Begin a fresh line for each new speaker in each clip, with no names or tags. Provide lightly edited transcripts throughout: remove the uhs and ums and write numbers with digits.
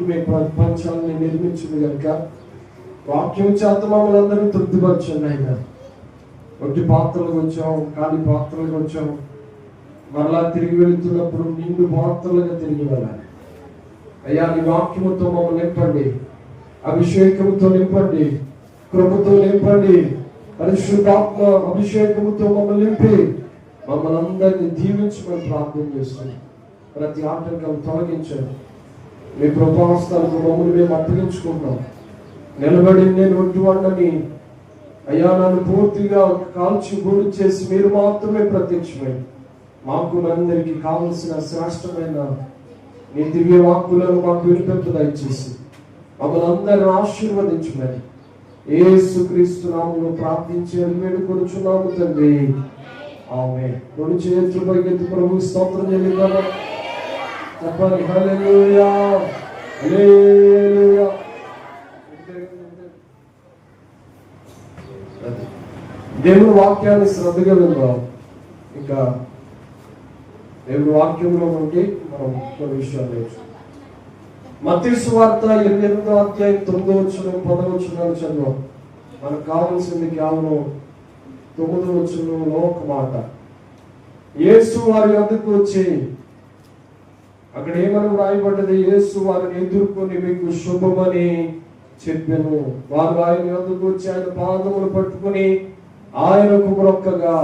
వాక్యమే ప్రపంచాన్ని నిర్మించింది కనుక వాక్యం చేత మమ్మల్ని అందరూ తృప్తిపరచండి ఆయన. ఒట్టి పాత్రలకు వచ్చాం, ఖాళీ పాత్రలకు వచ్చాం. మరలా తిరిగి వెళుతున్నప్పుడు నిండు పాత్రలుగా తిరిగి వెళ్ళాలి అయ్యా. నీ వాక్యముతో మమ్మల్ని నింపండి, అభిషేకముతో నింపండి, కృపతో నింపండి, పరిశుద్ధాత్మ అభిషేకముతో మమ్మల్ని నింపి మమ్మల్ని అందరినీ దీవించమని ప్రార్థన చేస్తున్నాం. ప్రతి ఆటంకం తొలగించండి. మీ కృపాస్తాలకు మమ్మల్ని మేము అప్పగించుకుంటాం. నిలబడి నేను ఒట్టివాడిని అయ్యా, నన్ను పూర్తిగా కాల్చి గూడు చేసి మీరు మాత్రమే ప్రత్యక్షమై మాకు అందరికి కావలసిన శ్రేష్టమైన నీ దివ్య వాక్కులను మాకు వినిపింపు దయచేసి మమ్మల్ని అందరిని ఆశీర్వదించమని యేసుక్రీస్తు నామములో ప్రార్థించి వేడుకొనుచున్నాము తండ్రి, ఆమేన్. రెండు చేతులు పైకెత్తి ప్రభువుకి స్తోత్రం చెల్లిద్దామా? చెప్పండి హల్లెలూయా, హల్లెలూయా. దేవుని వాక్యాన్ని శ్రద్ధగా విందాం. ఇంకా దేవుని వాక్యంలో నుండి మనం కొన్ని విషయాలు నేర్చుకుందాం. మత్తయి సువార్త 28వ అధ్యాయం 9వ వచనం 10వ వచనాలు చదువు. మనకు కావాల్సింది కేవలం 9వ వచనంలో ఒక మాట. యేసు వారి వద్దకు వచ్చి, అక్కడ ఏమని వ్రాయబడ్డది? యేసు వారిని ఎదుర్కొని మీకు శుభమని చెప్పాను. వారు ఆయన వద్దకు వచ్చి ఆయన పాదములు పట్టుకుని ఆయనకు మొక్కగా.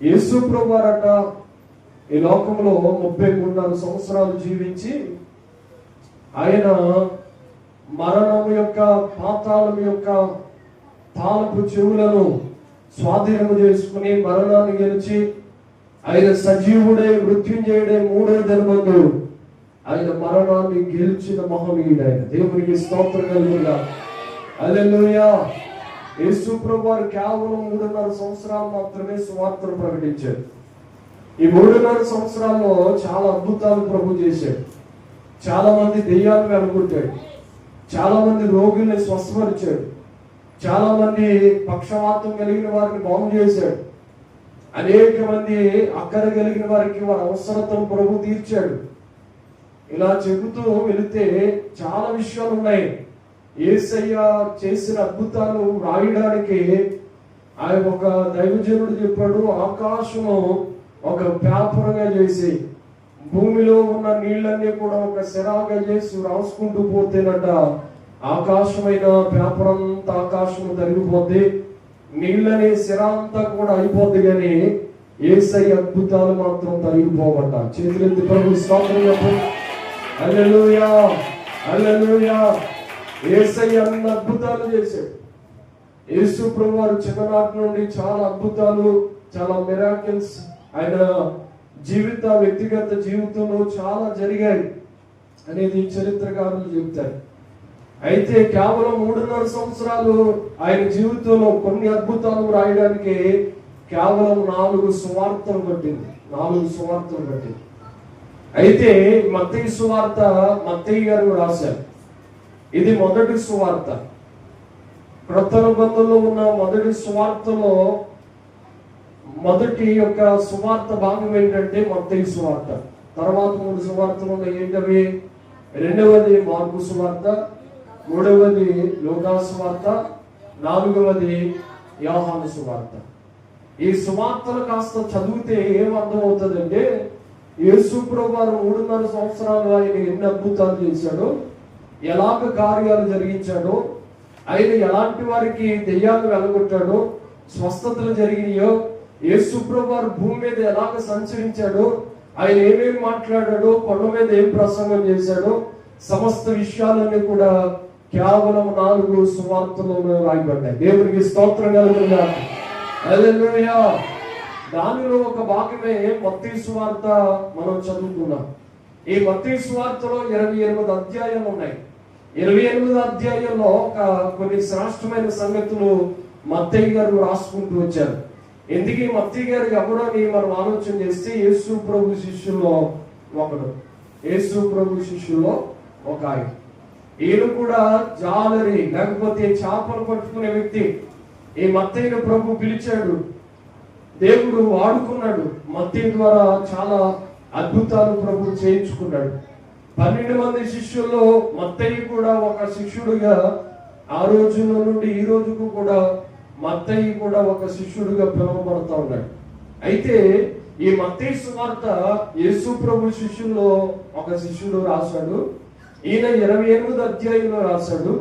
యేసు ప్రభువారట ఈ లోకంలో 33 సంవత్సరాలు జీవించి ఆయన మరణం యొక్క పాతాళం యొక్క తాళపు చెవులను స్వాధీనము చేసుకుని మరణాన్ని గెలిచి ఆయన సజీవుడే మృత్యుంజయుడే 3వ దినమందు ఆయన మరణాన్ని గెలిచిన మహనీయుడు ఆయన. దేవునికి స్తోత్రం కలుగుగా. హల్లెలూయా. యేసు ప్రభువారు కేవలం 3.5 సంవత్సరాలు మాత్రమే సువార్తను ప్రకటించారు. ఈ 3.5 సంవత్సరాల్లో చాలా అద్భుతాలు ప్రభు చేశాడు. చాలా మంది దెయ్యాలను వెలుగొట్టాడు, చాలా మంది రోగుల్ని స్వస్థపరిచాడు, చాలా మంది పక్షవాతం కలిగిన వారిని బాగు చేశాడు, అనేక మంది అక్కర కలిగిన వారికి వారి అవసరతను ప్రభు తీర్చాడు. ఇలా చెబుతూ వెళితే చాలా విషయాలు ఉన్నాయి. యేసయ్య చేసిన అద్భుతాలు రాయడానికి ఆయన ఒక దైవజనుడు చెప్పాడు, ఆకాశము ఒక పేపర్గా చేసి భూమిలో ఉన్న నీళ్ళన్నీ కూడా ఒక సిరాగా చేసి రాసుకుంటూ పోతేనట ఆకాశమైన పేపర్ అంతా ఆకాశము తరిగిపోద్ది, నీళ్ళని సిరా అంతా కూడా అయిపోద్ది, కానీ యేసయ్య అద్భుతాలు మాత్రం తరిగిపోవట. చేతులెత్తి ప్రభు స్తోత్రం చెప్పండి. హల్లెలూయా, హల్లెలూయా. యేసయ్య అన్ని అద్భుతాలు చేశాడు. యేసు ప్రభువారు చిన్ననాటి నుండి చాలా అద్భుతాలు, చాలా మిరాకిల్స్ ఆయన వ్యక్తిగత జీవితంలో చాలా జరిగాయి అనేది చరిత్రకారులు చెప్తారు. అయితే కేవలం 3.5 సంవత్సరాలు ఆయన జీవితంలో కొన్ని అద్భుతాలు రాయడానికి కేవలం 4 సువార్తలు పట్టింది. 4 సువార్తలు పట్టింది. అయితే మత్తయి సువార్త మత్తయి గారు రాశారు. ఇది మొదటి సువార్త. క్రొత్త నిబంధనలో ఉన్న మొదటి సువార్తలో మొదటి యొక్క సువార్త భాగం ఏంటంటే మత్తయి సువార్త. తర్వాత 3 సువార్తలు ఉన్నాయి. ఏంటవి? 2వది మార్కు సువార్త, 3వది లూకా సువార్త, 4వది యోహాను సువార్త. ఈ సువార్తలు కాస్త చదివితే ఏమర్థం అవుతుందంటే యేసు ప్రభువారు 3.5 సంవత్సరాలు ఆయన ఎన్ని అద్భుతాలు చేశాడో, ఎలాగ కార్యాలు జరిగించాడో, ఆయన ఎలాంటి వారికి దెయ్యాలు వెలగొట్టాడో, స్వస్థతలు జరిగినాయో, యేసు ప్రభువారు భూమి మీద ఎలాగ సంచరించాడో, ఆయన ఏమేమి మాట్లాడాడో, కొండ మీద ఏం ప్రసంగం చేశాడో, సమస్త విషయాలన్నీ కూడా కేవలం 4 సువార్తలలో రాయబడ్డాయి. దేవునికి స్తోత్రం కలుగుగా. హల్లెలూయా. దానిలో ఒక భాగమే మత్తయి సువార్త మనం చదువుకున్నాం. ఈ మత్తయి సువార్తలో 28 అధ్యాయాలు ఉన్నాయి. 28 అధ్యాయంలో కొన్ని శ్రేష్టమైన సంగతులు మత్తయి గారు రాసుకుంటూ వచ్చారు. ఎందుకు ఈ మత్తయి గారు ఎవరని మనం ఆలోచన చేస్తే యేసు ప్రభు శిష్యుల్లో ఒకడు. యేసు ప్రభు శిష్యుల్లో ఒక ఆయన. ఈయన కూడా జాలరి లేకపోతే చేపలు పట్టుకునే వ్యక్తి. ఈ మత్తయిని ప్రభు పిలిచాడు, దేవుడు వాడుకున్నాడు. మత్తయి ద్వారా చాలా అద్భుతాలు ప్రభు చేయించుకున్నాడు. 12 మంది శిష్యుల్లో మత్తయి కూడా ఒక శిష్యుడిగా, ఆ రోజుల నుండి ఈ రోజుకు కూడా మత్తయి కూడా ఒక శిష్యుడిగా పిలువబడతా ఉన్నాడు. అయితే ఈ మత్తయి సువార్త యేసు ప్రభు శిష్యుల్లో ఒక శిష్యుడు రాశాడు. ఈయన 28 అధ్యాయంలో రాశాడు.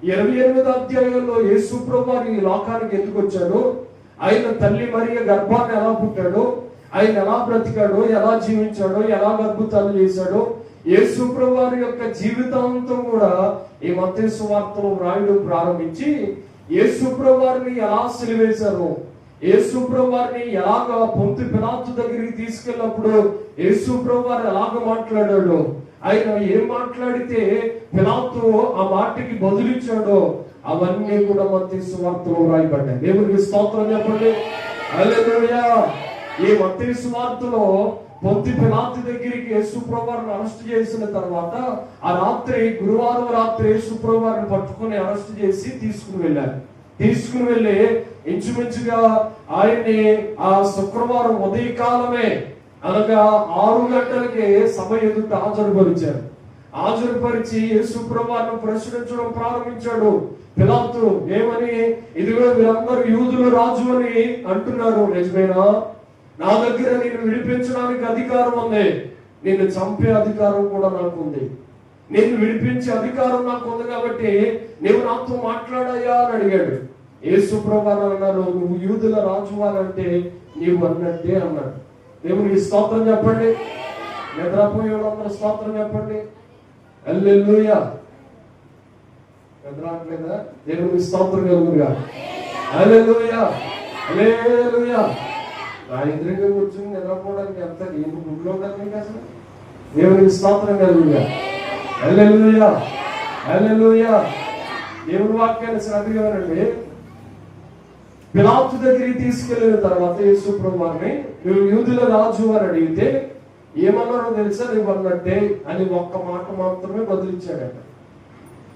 28 అధ్యాయంలో యేసు ప్రభు ఈ లోకానికి ఎందుకు వచ్చాడు, ఆయన తల్లి మరియ గర్భాన్ని ఎలా పుట్టాడు, ఆయన ఎలా బ్రతికాడు, ఎలా జీవించాడో, ఎలా అద్భుతాలు చేశాడో, యేసు ప్రభు వారి యొక్క జీవితాంతం కూడా ఈ మత్తయి సువార్తలో రాయడం ప్రారంభించి యేసు ప్రభు వారిని ఎలా సిలువేశారు, యేసు ప్రభు వారిని ఎలాగా పొంతు పిలాతు దగ్గరికి తీసుకెళ్ళినప్పుడు యేసు ప్రభు వారు ఎలాగ మాట్లాడాడు, ఆయన ఏం మాట్లాడితే పిలాతు ఆ మాటకి బదులిచ్చాడో అవన్నీ కూడా మత్తయి సువార్తలో రాయబడ్డాయి. దేవునికి స్తోత్రం చెప్పండి. హల్లెలూయా. ఈ మత్తయి సువార్తలో పొంతు పిలాతు దగ్గరికి యేసు ప్రభు వారిని అరెస్ట్ చేసిన తర్వాత ఆ రాత్రి, గురువారం రాత్రి యేసు ప్రభు వారిని పట్టుకుని అరెస్ట్ చేసి తీసుకుని వెళ్ళారు. తీసుకుని వెళ్ళి ఇంచుమించుగా ఆయన్ని ఆ శుక్రవారం ఉదయకాలమే అనగా 6 గంటలకి సభ ఎదుట హాజరుపరిచారు. హాజరుపరిచి యేసు ప్రభువును ప్రశ్నించడం ప్రారంభించాడు. పిలాతు ఏమని, ఇదిగో వీరందరూ యూదుల రాజు అని అంటున్నారు, నిజమేనా? నా దగ్గర నేను విడిపించడానికి అధికారం ఉంది, నిన్ను చంపే అధికారం కూడా నాకు ఉంది, నేను విడిపించే అధికారం నాకు ఉంది, కాబట్టి నువ్వు నాతో మాట్లాడాయా అని అడిగాడు. యేసు ప్రభువు అన్నారు, నువ్వు యూదుల రాజు అంటే నీవు అన్నట్టే అన్నాడు. దేవునికి స్తోత్రం చెప్పండి. నిద్రపోయే వాళ్ళందరూ స్తోత్రం చెప్పండి. హల్లెలూయా. నిద్రట్లేదా? దేవునికి స్తోత్రం కలుగునుగా. హల్లెలూయా, హల్లెలూయా. నా ఎదురుగా కూర్చుని నిద్రపోవడానికి ఎంత ఏమి గుడ్లో ఉండదు అసలు. దేవునికి స్తోత్రం కలుగునుగా. హల్లెలూయా, హల్లెలూయా. దేవుని వాక్యాన్ని శ్రద్ధగా వినండి. పిలాతు దగ్గరికి తీసుకెళ్లిన తర్వాత యేసు ప్రభువుని నువ్వు యూదుల రాజు అని అడిగితే ఏమన్నారో తెలుసా, నువ్వు అన్నట్టే అని ఒక్క మాట మాత్రమే బదులిచ్చాడట.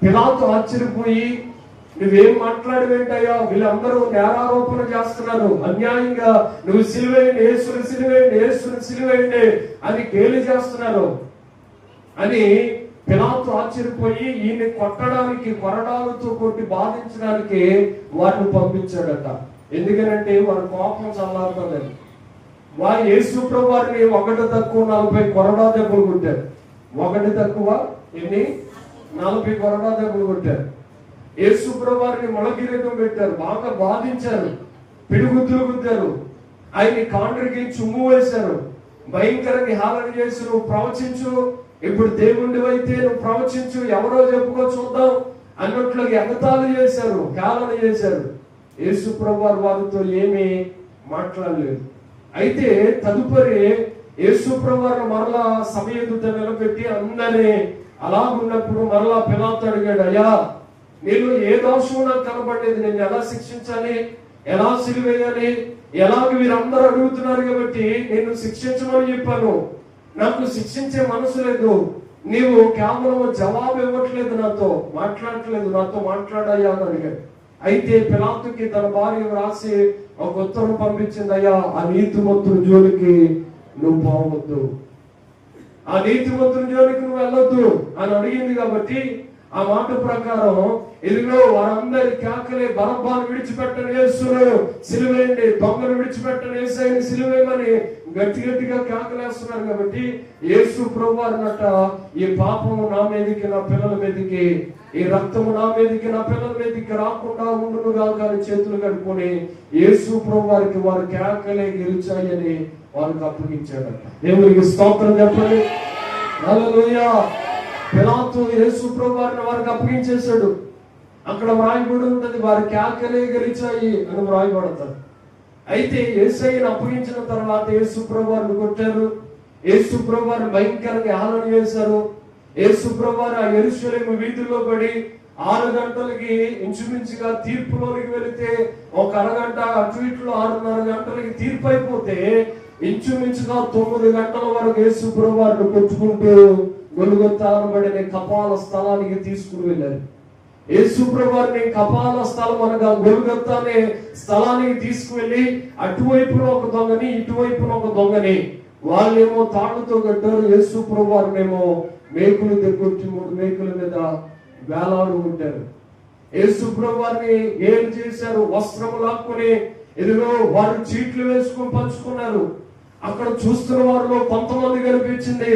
పిలాతు ఆశ్చర్యపోయి, నువ్వేం మాట్లాడవేంటయ్యా, వీళ్ళందరూ నేరారోపణ చేస్తున్నారు, అన్యాయంగా నువ్వు సిలువేయండి, యేసుని సిలువేయండి, యేసుని సిలువేయండి అని గేలి చేస్తున్నారు అని పిలాతు ఆశ్చర్యపోయి ఈయన్ని కొట్టడానికి, కొరడాలతో కొట్టి బాధించడానికి వారిని పంపించాడట. ఎందుకనంటే వారి కోపం చల్లారుతుందని. వారు యేసు ప్రభు వారిని 1 తక్కువ 40 కొరడా దెబ్బలు కొట్టారు. 1 తక్కువ ఎన్ని 40 కొరడా దెబ్బలు కొట్టారు. యేసు ప్రభు వారిని మొలకిరీటం పెట్టారు, బాగా బాధించారు, పిడుగుద్దులు గుద్దారు, ఆయన్ని కాండ్రికి చుమ్ము వేశారు, భయంకరంగా హేళన చేసి నువ్వు ప్రవచించు, ఇప్పుడు దేవుడివైతే నువ్వు ప్రవచించు, ఎవరో చెప్పుకో చూద్దాం అన్నట్లు ఎగతాళి చేశారు, హేళన చేశారు. యేసు ప్రభువు వారితో ఏమీ మాట్లాడలేదు. అయితే తదుపరి యేసు ప్రభువు మరలా సభ ఎదుట నిలబెట్టి అందరినీ అలాగున్నప్పుడు మరలా పిలాతు అడిగాడు, అయ్యా నేను ఏ దోషం నాకు కనబడలేదు, నేను ఎలా శిక్షించాలి, ఎలా సిలువేయాలి, ఎలాగ వీరందరూ అడుగుతున్నారు కాబట్టి నేను శిక్షించమని చెప్పాను, నాకు శిక్షించే మనసు లేదు, నీవు కేవలం జవాబు ఇవ్వట్లేదు, నాతో మాట్లాడట్లేదు, నాతో మాట్లాడయ్యా అని అడిగాడు. అయితే పిలాతుకి తన భార్య రాసి ఒక ఉత్తరం పంపించింది, అయ్యా ఆ నీతిమంతుని జోలికి నువ్వు పోవద్దు, ఆ నీతిమంతుని జోలికి నువ్వు వెళ్ళొద్దు అని అడిగింది. కాబట్టి ఆ మాట ప్రకారం ఇదిగో వారందరి కేకలే, బరబ్బాను విడిచిపెట్టని యేసును సిలువేయండి, దొంగను విడిచిపెట్టని యేసయ్యని సిలువేయమని గట్టి గట్టిగా కేకలేస్తున్నారు. కాబట్టి యేసు ప్రభువు అన్నట, ఈ పాపము నా మీదకి, నా పిల్లల మీదకి, ఈ రక్తము నా మీదకి, నా పిల్లల మీదకి రాకుండా ఉండునుగా కానీ చేతులు కడుక్కొని యేసు ప్రభువు వారికి వారి కేకలే గెలిచాయని వారికి అప్పగించాడట. దేవునికి స్తోత్రం చెప్పండి. హల్లెలూయా. పిలాతు యేసు ప్రభువు వారిని వారికి అప్పగించేశాడు. అక్కడ వ్రాయబడి ఉంటుంది, వారి కేకలే గెలిచాయి అని వ్రాయబడతారు. అయితే యేసయ్యను అప్పగించిన తర్వాత యేసు ప్రభువు వారిని కొట్టారు, యేసు ప్రభువు వారిని భయంకరంగా హేళన చేశారు. యేసు ప్రభువు వారు ఆ యెరూషలేము వీధుల్లో పడి 6 గంటలకి ఇంచుమించుగా తీర్పులోనికి వెళితే ఒక అరగంట, అటు ఇట్లు 6:30 గంటలకి తీర్పు అయిపోతే ఇంచుమించుగా 9 గంటల వరకు యేసు ప్రభువు వారిని కొట్టుకుంటూ గొల్గొతా అనబడిన కపాల స్థలానికి తీసుకుని వెళ్ళారు. యేసు ప్రభువు వారిని కపాల స్థలం అనగా గొల్గొతా అనే స్థలానికి తీసుకువెళ్ళి అటువైపున ఒక దొంగని, ఇటువైపున ఒక దొంగని, వాళ్ళేమో తాళ్లతో కట్టారు, యేసు ప్రభువు వారినేమో మేకులు దగ్గొచ్చి 3 మేకుల మీద వేలాడు ఉంటారు. యేసు ప్రభు వారిని ఏం చేశారు? వస్త్రము లాక్కుని ఎదుగో వారు చీట్లు వేసుకుని పంచుకున్నారు. అక్కడ చూస్తున్న వారిలో కొంతమంది కనిపించింది,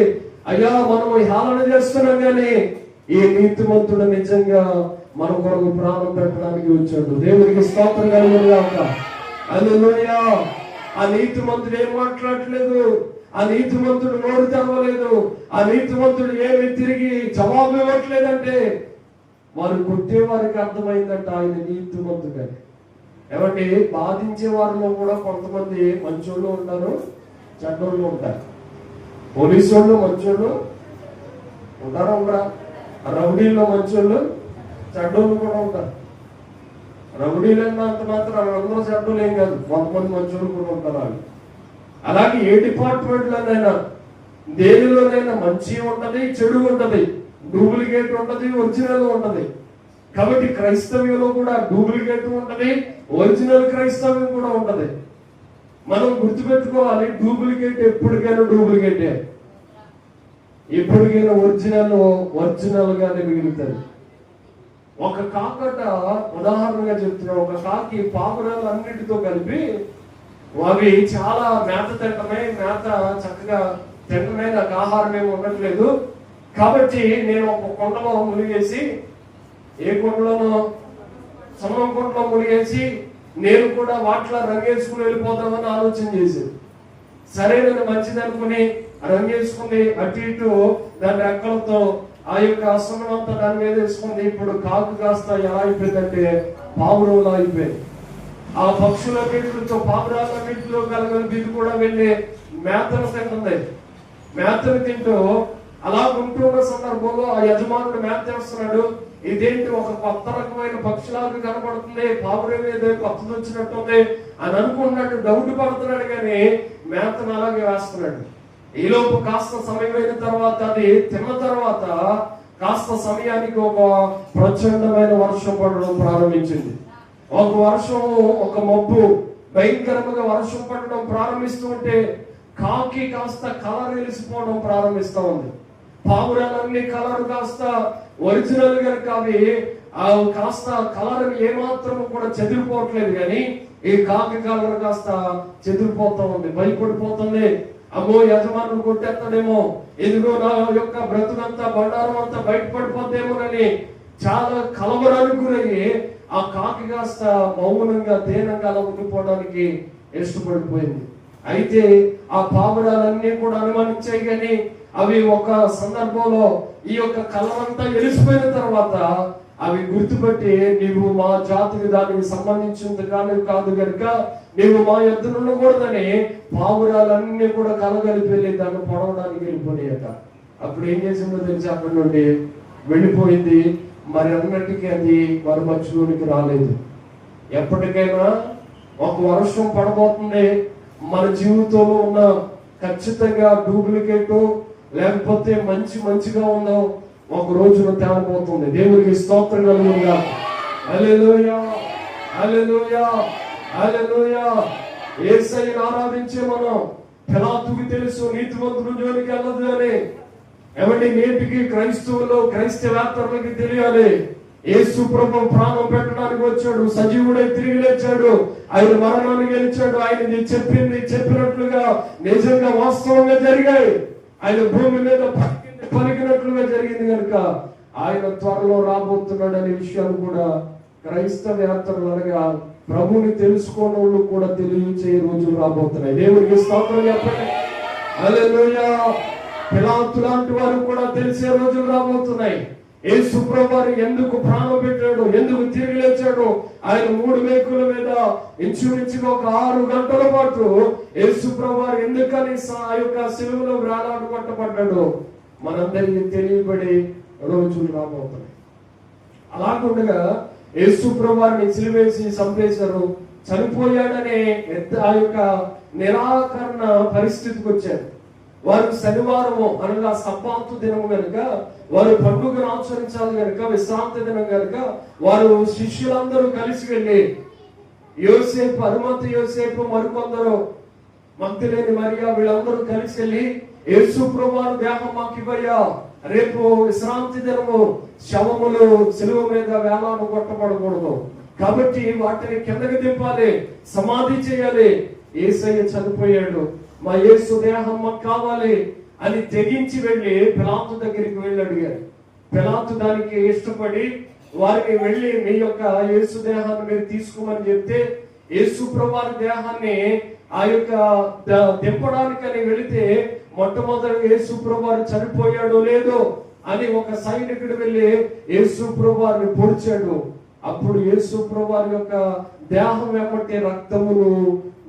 అయ్యా మనం హేళన చేస్తున్నాం కానీ ఈ నీతిమంతుడు నిజంగా మన కొరకు ప్రాణం పెట్టడానికి వచ్చాడు. దేవునికి స్తోత్రం కలుగునుగాక. హల్లెలూయా. ఆ నీతిమంతుడు ఏం మాట్లాడట్లేదు, ఆ నీతిమంతుడు నోరు తెరవలేదు, ఆ నీతిమంతుడు ఏమి తిరిగి జవాబు ఇవ్వట్లేదంటే వారు కొట్టే వారికి అర్థమైందంట ఆయన నీతిమంతుడని. ఏమంటే బాధించే వారిలో కూడా కొంతమంది మంచోళ్ళు ఉంటారు, చెడ్డోళ్ళు ఉంటారు. పోలీసు వాళ్ళు మంచోళ్ళు ఉంటారా? ఉండరా? రౌడీల్లో మంచోళ్ళు చెడ్డోళ్ళు కూడా ఉంటారు. రౌడీలు అన్నంత మాత్రం అందరూ చెడ్డోళ్ళు ఏం కాదు, కొంతమంది మంచోళ్ళు కూడా ఉంటారు. వాళ్ళు అలాగే ఏ డిపార్ట్మెంట్లోనైనా దేనిలోనైనా మంచి ఉంటది, చెడు ఉంటది, డూప్లికేట్ ఉంటది, ఒరిజినల్ ఉంటది. కాబట్టి క్రైస్తవ్యంలో కూడా డూప్లికేట్ ఉంటది, ఒరిజినల్ క్రైస్తవ్యం కూడా ఉంటది. మనం గుర్తుపెట్టుకోవాలి, డూప్లికేట్ ఎప్పటికైనా డూప్లికేటే, ఎప్పటికైనా ఒరిజినల్ గానే మిగులుతుంది. ఒక కాకట ఉదాహరణగా చెప్తున్నా, ఒక కాకి పావురాలు అన్నిటితో కలిపి అవి చాలా మేత తింటమే, మేత చక్కగా తింటమే, నాకు ఆహారం ఏమి ఉండట్లేదు కాబట్టి నేను ఒక కొండలో మునిగేసి, ఏ కొండలోనో సమం కొండలో మునిగేసి నేను కూడా వాటిలో రంగేసుకుని వెళ్ళిపోతామని ఆలోచన చేసింది. సరేనని మంచిది అనుకుని రంగేసుకుని అటు ఇటు దాని రెక్కలతో ఆ యొక్క అసనం అంతా దాని మీద వేసుకుంది. ఇప్పుడు కాకు కాస్త ఎలా అయిపోయిందంటే పావురంలా అయిపోయింది. ఆ పక్షులన్నింటితో పావురాలన్నింటిలో కలగలిపి ఇది కూడా వెళ్ళి మేతను తింటుంది. మేతను తింటూ అలా ఉంటున్న సందర్భంలో ఆ యజమానుడు మేత చేస్తున్నాడు. ఇదేంటి ఒక కొత్త రకమైన పక్షులాగా కనబడుతుంది, పావురం మీద కొత్తది వచ్చినట్టుంది అని అనుకున్నాడు, డౌట్ పడుతున్నాడు. కానీ మేతను అలాగే వేస్తున్నాడు. ఈలోపు కాస్త సమయం అయిన తర్వాత అది తిన్న తర్వాత కాస్త సమయానికి ఒక ప్రచండమైన వర్షం పడడం ప్రారంభించింది. ఒక వర్షము, ఒక మబ్బు భయంకరంగా వర్షం పడడం ప్రారంభిస్తూ ఉంటే కాకి కాస్త కలర్ వెలిసిపోవడం ప్రారంభిస్తా ఉంది. పావురాలన్నీ కలర్ కాస్త ఒరిజినల్ కనుక అవి కాస్త కలర్ ఏమాత్రం కూడా చెదిరిపోవట్లేదు. కానీ ఈ కాకి కలర్ కాస్త చెదిరిపోతా ఉంది, భయపడిపోతుంది. అమ్మో యజమానుడు కొట్టేస్తాడేమో, ఎదుగో నా యొక్క బ్రతుకంతా బండారం అంతా బయటపడిపోతేమోనని చాలా కలవరానికి గురయ్యి ఆ కాకి కాస్త మౌనంగా దీనంగా అలా ఉండిపోవడానికి ఇష్టపడిపోయింది. అయితే ఆ పావురాలన్నీ కూడా అనుమానించాయి. కానీ అవి ఒక సందర్భంలో ఈ యొక్క కలవంతా వెలిసిపోయిన తర్వాత అవి గుర్తుపెట్టి, నీవు మా జాతికి దానికి సంబంధించింది కానీ కాదు కనుక నీవు మా యొద్ద ఉండకూడదని పావురాలన్నీ కూడా కలగలిపి వెళ్ళి దాన్ని పొడవడానికి వెళ్ళిపోయాక అప్పుడు ఏం చేసిందో తెలిసి అక్కడి నుండి వెళ్ళిపోయింది. మరి అన్నటికీ అది వారి మధ్యలోనికి రాలేదు. ఎప్పటికైనా ఒక వర్షం పడబోతుంది, మన జీవితంలో ఉన్న ఖచ్చితంగా డూప్లికేట్ లేకపోతే మంచిగా ఉందో ఒక రోజున తేలబోతుంది. దేవునికి స్తోత్రం కలుగునుగా. హల్లెలూయా, హల్లెలూయా, హల్లెలూయా. యేసయ్యను ఆరాధించే మనం పిలాతుకి తెలుసు నీతిమంతుడు జోలికి వెళ్ళదు అని. ఏమంటే నేటికి క్రైస్తవేత్తరులకి తెలియాలి, యేసు ప్రభు ప్రాణం పెట్టడానికి వచ్చాడు, సజీవుడై తిరిగి లేచాడు, ఆయన మరణాన్ని గెలిచాడు, ఆయన చెప్పినట్లుగా నిజంగా వాస్తవంగా జరిగాయి. ఆయన భూమి మీద పలికినట్లుగా జరిగింది కనుక ఆయన త్వరలో రాబోతున్నాడు అనే విషయాలు కూడా క్రైస్తవేత్తరులు అనగా ప్రభుని తెలుసుకోని వాళ్ళు కూడా తెలియచే రోజులు రాబోతున్నాయి. దేవునికి స్తోత్రం చెప్పండి. హల్లెలూయా. పిలాతు లాంటి వారు కూడా తెలిసే రోజులు రాబోతున్నాయి. యేసు ప్రభువు ఎందుకు ప్రాణం పెట్టాడు, ఎందుకు తిరిగి లేచాడు, ఆయన 3 మేకుల మీద ఇంచుమించుగా ఒక 6 గంటల పాటు యేసు ప్రభువు ఎందుకని ఆ యొక్క శిలువలో వేలాడు కొట్టబడ్డాడు మనందరికీ తెలియబడి రోజులు రాబోతున్నాయి. అలాగుండగా యేసు ప్రభువుని సిలువేసి చంపేశారు, చనిపోయాడనే ఆ యొక్క నిరాకరణ పరిస్థితికి వచ్చారు. వారు శనివారము అనగా సబ్బాతు దినము కనుక, వారు పండుగను ఆచరించాలి కనుక, విశ్రాంతి దినం కనుక వారు శిష్యులందరూ కలిసి వెళ్ళి యోసేపు, అరిమతయి యోసేపు, మరికొందరు మగ్దలేని మరియా వీళ్ళందరూ కలిసి వెళ్ళి యేసు ప్రభువు దేహం మాకు ఇవ్వయ్యా, రేపు విశ్రాంతి దినము శవములు సిలువ మీద వేలాను కొట్టబడకూడదు కాబట్టి వాటిని కిందకి దింపాలి, సమాధి చేయాలి. యేసయ్య చనిపోయాడు, మా యేసు దేహం మాకు కావాలి అని తెగించి వెళ్ళి పిలాతు దగ్గరికి వెళ్ళి అడిగారు. పిలాతు దానికి ఇష్టపడి వారిని వెళ్ళి మీ యొక్క యేసు దేహాన్ని మీరు తీసుకోమని చెప్తే యేసు ప్రభువారి దేహాన్ని ఆ యొక్క దింపడానికని వెళితే మొట్టమొదటి యేసు ప్రభువారు చనిపోయాడో లేదో అని ఒక సైనికుడు వెళ్ళి యేసు ప్రభువారిని పొడిచాడు. అప్పుడు యేసు ప్రభువారి యొక్క దేహం వెంబటి రక్తములు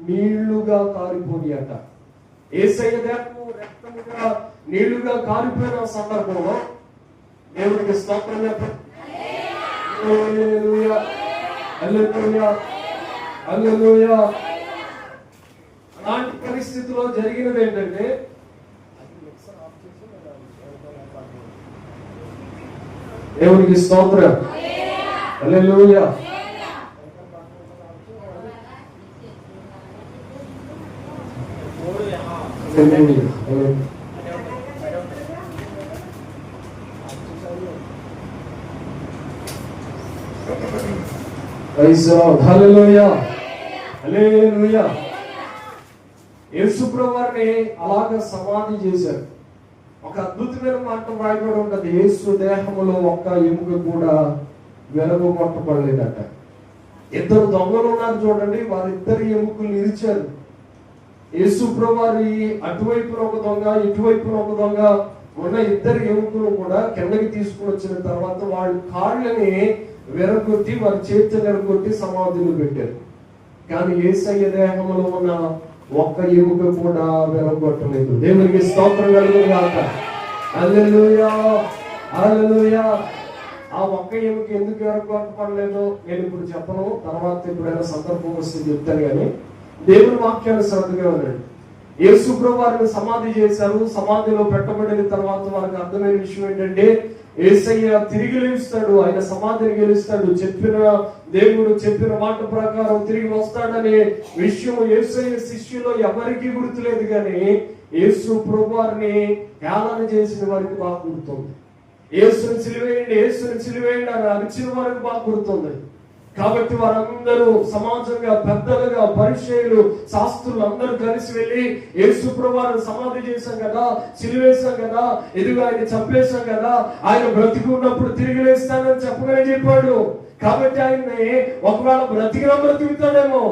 నీళ్లుగా కారిపోయాట. యేసయ్య దేహము రక్తముగా నీళ్లుగా కారిపోయిన సందర్భంలో దేవునికి స్తోత్రం చెప్పండి. హల్లెలూయా, హల్లెలూయా, హల్లెలూయా. అలాంటి పరిస్థితిలో జరిగినది ఏంటంటే దేవునికి స్తోత్రం, హల్లెలూయా. హల్లెలూయా, హల్లెలూయా. యేసు ప్రభువారిని అలాగా సమాధి చేశారు. ఒక అద్భుతమైన మాట రాయబడి ఉన్నది, యేసు దేహములో ఒక్క ఎముక కూడా వెలగొట్టబడలేదట. ఇద్దరు దొంగలు ఉన్నారు చూడండి, వారిద్దరి ఎముకలు ఇరిచారు. యేసు ప్రభువారి అటువైపున ఒక దొంగ, ఇటువైపున ఒక దొంగ ఉన్న ఇద్దరు ఎముకలు కూడా కిందకి తీసుకుని వచ్చిన తర్వాత వాళ్ళ కాళ్ళని విరగొట్టి వారి చేతులు విరగొట్టి సమాధిలో పెట్టారు. కానీ యేసయ్య దేహంలో ఉన్న ఒక్క ఎముక కూడా విరగొట్టలేదు. దేవునికి స్తోత్రం కలుగుగాక. హల్లెలూయా, హల్లెలూయా. ఆ ఒక్క ఎముక ఎందుకు విరగొట్టబడలేదో నేను ఇప్పుడు చెప్పను, తర్వాత ఎప్పుడైనా సందర్భం వస్తే చెప్తాను. కానీ దేవుని వాక్యాన్ని శ్రద్ధగా ఉండండి. యేసు ప్రభువారిని సమాధి చేశారు. సమాధిలో పెట్టబడిన తర్వాత వారికి అర్థమైన విషయం ఏంటంటే యేసయ్య తిరిగి లేస్తాడు, ఆయన సమాధిని గెలుస్తాడు, దేవుడు చెప్పిన మాట ప్రకారం తిరిగి వస్తాడనే విషయం యేసయ్య శిష్యులో ఎవరికి గుర్తులేదు. కానీ యేసు ప్రభువారిని హేళన చేసిన వారికి బాగా గుర్తుంది. యేసుని సిలువేయండి, యేసుని సిలువేయండి అని అరిచిన వారికి బాగా గుర్తుంది. కాబట్టి వారందరూ సమాజంగా పెద్దలుగా పరిచయులు శాస్త్రులు అందరూ కలిసి వెళ్ళి యేసు ప్రభువారిని సమాధి చేశాం కదా, సిలువేశాం కదా, ఎదుగు ఆయన చంపేశాం కదా, ఆయన బ్రతికి ఉన్నప్పుడు తిరిగి లేస్తానని చెప్పగానే చెప్పాడు. కాబట్టి ఆయన్ని ఒకవేళ బ్రతుకుతాడేమో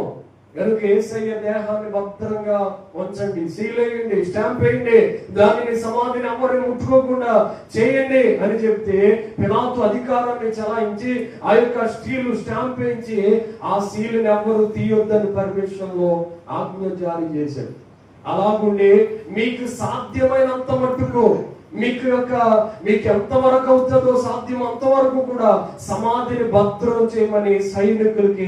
కనుక యేసయ్య దేహాన్ని భద్రంగా ఉంచండి, సీల్ వేయండి, స్టాంప్ వేయండి, దానిని సమాధిని ఎవరిని ముట్టుకోకుండా చేయండి అని చెప్తే పిలాతు అధికారాన్ని చలాయించి ఆ యొక్క స్టీల్ స్టాంప్ వేయించి ఆ సీలుని ఎవరు తీయొద్దని పర్మిషన్ లో ఆజ్ఞ జారీ చేశాడు. అలాగుండి మీకు సాధ్యమైనంత మట్టుకు మీకు ఎంతవరకు అవుతుందో సాధ్యం అంతవరకు కూడా సమాధిని భద్రం చేయమని సైనికులకి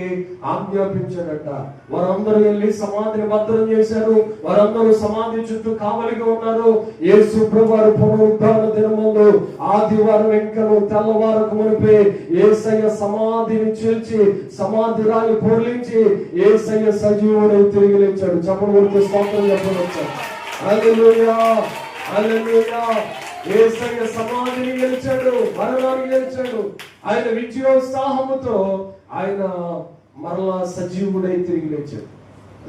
ఆజ్ఞాపించాడట. వారందరూ వెళ్ళి సమాధిని భద్రం చేశారు. వారందరూ సమాధి చుట్టూ కావలిగా ఉన్నారు. యేసు ప్రభువారు పునరుద్ధాన దినముందు ఆదివారం వెంకను తెల్లవారకు మునిపే యేసయ్య సమాధిని చీల్చి సమాధి రాయి పొర్లించి యేసయ్య సజీవుడై తిరిగి లేచాడు. చెప్పబడితే స్తోత్రం చెప్పవచ్చు. హల్లెలూయా, హల్లెలూయా. యేసయ్య సమాధిని గెలిచాడు, మరణాన్ని గెలిచాడు. ఆయన విజయోత్సాహముతో ఆయన మరలా సజీవుడై తిరిగి లేచాడు.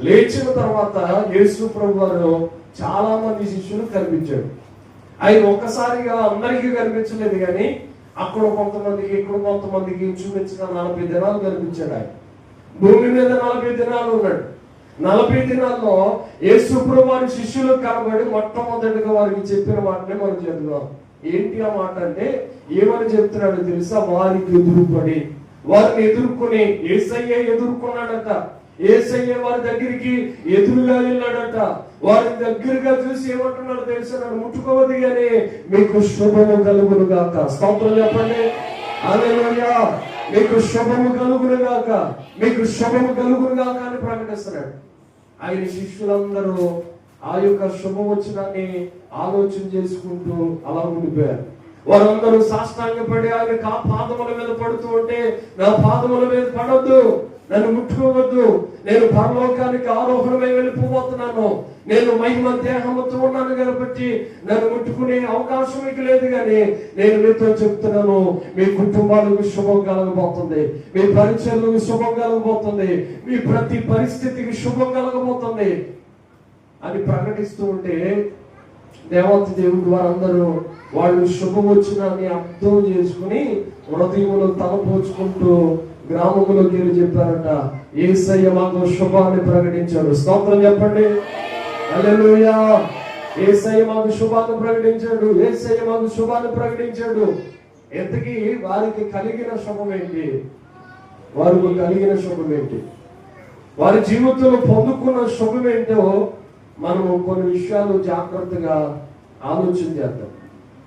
లేచిన తర్వాత యేసు ప్రభువారు చాలా మంది శిష్యులు కనిపించాడు. ఆయన ఒక్కసారిగా అందరికీ కనిపించలేదు, కానీ అక్కడ కొంతమందికి ఇక్కడ కొంతమందికి ఇంచుమించుగా 40 దినాలు కనిపించాడు. ఆయన భూమి మీద 40 దినాలు ఉన్నాడు. 40 దినాల్లో యేసు ప్రభువారి శిష్యులు కనబడి మొట్టమొదటిగా వారికి చెప్పిన మాటనే మనం చదువుదాం. ఏంటి ఆ మాట అంటే ఏమని చెప్తున్నాడు తెలుసా? వారికి ఎదురుపడి వారిని ఎదుర్కొని యేసయ్య ఎదుర్కొన్నాడట. యేసయ్య వారి దగ్గరికి ఎదురుగా వెళ్ళాడట. వారి దగ్గరగా చూసి ఏమంటున్నాడు తెలుసా? నన్ను ముట్టుకోవద్దు కానీ మీకు శుభము కలుగును గాక. స్తోత్రం చెప్పండి. హల్లెలూయా. మీకు శుభము కలుగును గాక, మీకు శుభము కలుగును గాక అని ప్రకటిస్తున్నాడు. ఆయన శిష్యులందరూ ఆ యొక్క శుభం వచ్చినాన్ని ఆలోచన చేసుకుంటూ అలా ఉండిపోయారు. వారందరూ సాష్టాంగపడి ఆయన పాదముల మీద పడుతూ ఉంటే, నా పాదముల మీద పడొద్దు, నన్ను ముట్టుకోవద్దు, నేను పరలోకానికి ఆరోహణమై వెళ్ళిపోతున్నాను, నేను మహిమ దేహంతో ఉన్నాను కాబట్టి నన్ను ముట్టుకునే అవకాశం మీకు లేదు. కానీ నేను మీతో చెప్తున్నాను, మీ కుటుంబాలకు శుభం కలగబోతుంది, మీ పరిచయాలకు శుభం కలగబోతుంది, మీ ప్రతి పరిస్థితికి శుభం కలగబోతుంది అని ప్రకటిస్తూ ఉంటే దేవాతి దేవుడు వారందరూ వాళ్ళు శుభం వచ్చినని అర్థం చేసుకుని హృదయములు తలపోచుకుంటూ గ్రామంలోకి వెళ్ళి చెప్పారట, యేసయ్య మాకు శుభాన్ని ప్రకటించాడు. స్తోత్రం చెప్పండి, హల్లెలూయా. యేసయ్య మాకు శుభాన్ని ప్రకటించాడు, యేసయ్య మాకు శుభాన్ని ప్రకటించాడు. ఎంతకీ వారికి కలిగిన శుభం ఏంటి? వారికి కలిగిన శుభం ఏంటి? వారి జీవితంలో పొందుకున్న శుభం ఏంటో మనము కొన్ని విషయాలు జాగ్రత్తగా ఆలోచన చేద్దాం.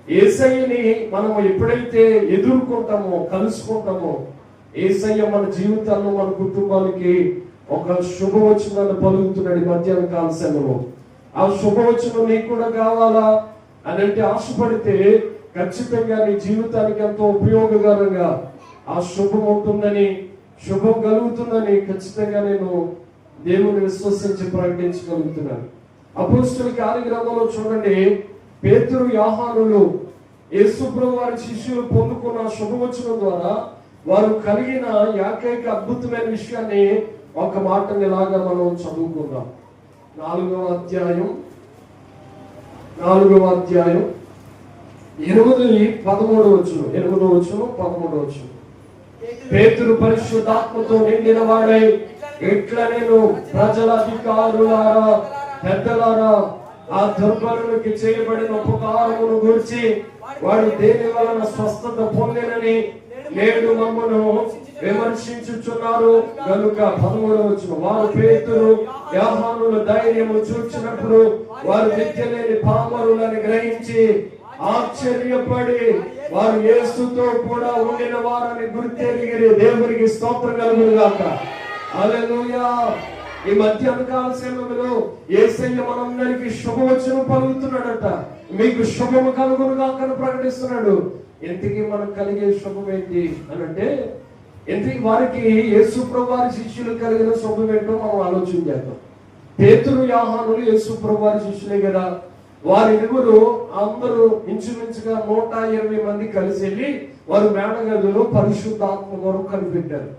యేసయ్యని మనం ఎప్పుడైతే ఎదుర్కొంటామో, కలుసుకుంటామో, యేసయ్య మన జీవితాల్లో, మన కుటుంబానికి ఒక శుభవచనాన్ని పలుకుతున్నాడు ఈ మధ్యాహ్న కాల సమయంలో. ఆ శుభవచనం నీకు కూడా కావాలా అని అంటే ఆశపడితే ఖచ్చితంగా నీ జీవితానికి ఎంతో ఉపయోగకరంగా ఆ శుభం ఉంటుందని, శుభం కలుగుతుందని ఖచ్చితంగా నేను దేవుని విశ్వసించి ప్రకటించగలుగుతున్నాను. అపోస్తలుల కార్యగ్రంథంలో చూడండి, పేతురు, యోహానులు యేసు ప్రభువు వారి శిష్యులు పొందుకున్న శుభవచనం ద్వారా వారు కలిగిన ఏకైక అద్భుతమైన విషయాన్ని ఒక మాటని ఇలాగా మనం చదువుకుందాం. 4వ అధ్యాయం 8-13 వచనం. పేతురు పరిశుద్ధాత్మతో నిండిన వాడై ఇట్లా, నేను ప్రజల అధికారులారా, పెద్దలారా, ఆ దుర్బలునికి చేయబడిన ఉపకారమును గురించి వాడు దేని వలన స్వస్థత పొందినని నేడు మమ్మను విమర్శించుచున్నారు గనుక. 13వ వచనం. వారు పేతురు, యోహానుల ధైర్యము చూచినప్పుడు వారు విద్య లేని పామరులని గ్రహించి ఆశ్చర్యపడి వారు యేసుతో కూడా ఉండిన వారని గుర్తెరిగిరి. దేవునికి స్తోత్రం కలుగును గాక. హల్లెలూయా. ఈ మధ్యాహ్న కాల సమయంలో యేసయ్య మనందరికీ శుభవచనం పలుకుతున్నాడట. మీకు శుభము కలుగును గాక అని ప్రకటిస్తున్నాడు. ఇంతకీ మనకు కలిగే శుభం ఏంటి అని అంటే, ఇంతకీ వారికి యేసు ప్రభు వారి శిష్యులు కలిగిన శుభం ఏంటో మనం ఆలోచన చేద్దాం. పేతురు, యోహానులు యేసు ప్రభు వారి శిష్యులే కదా. వారిరువురు అందరూ ఇంచుమించుగా 120 మంది కలిసి వెళ్ళి వారు మేడగదిలో పరిశుద్ధాత్మ కొరకు కనిపెట్టారు.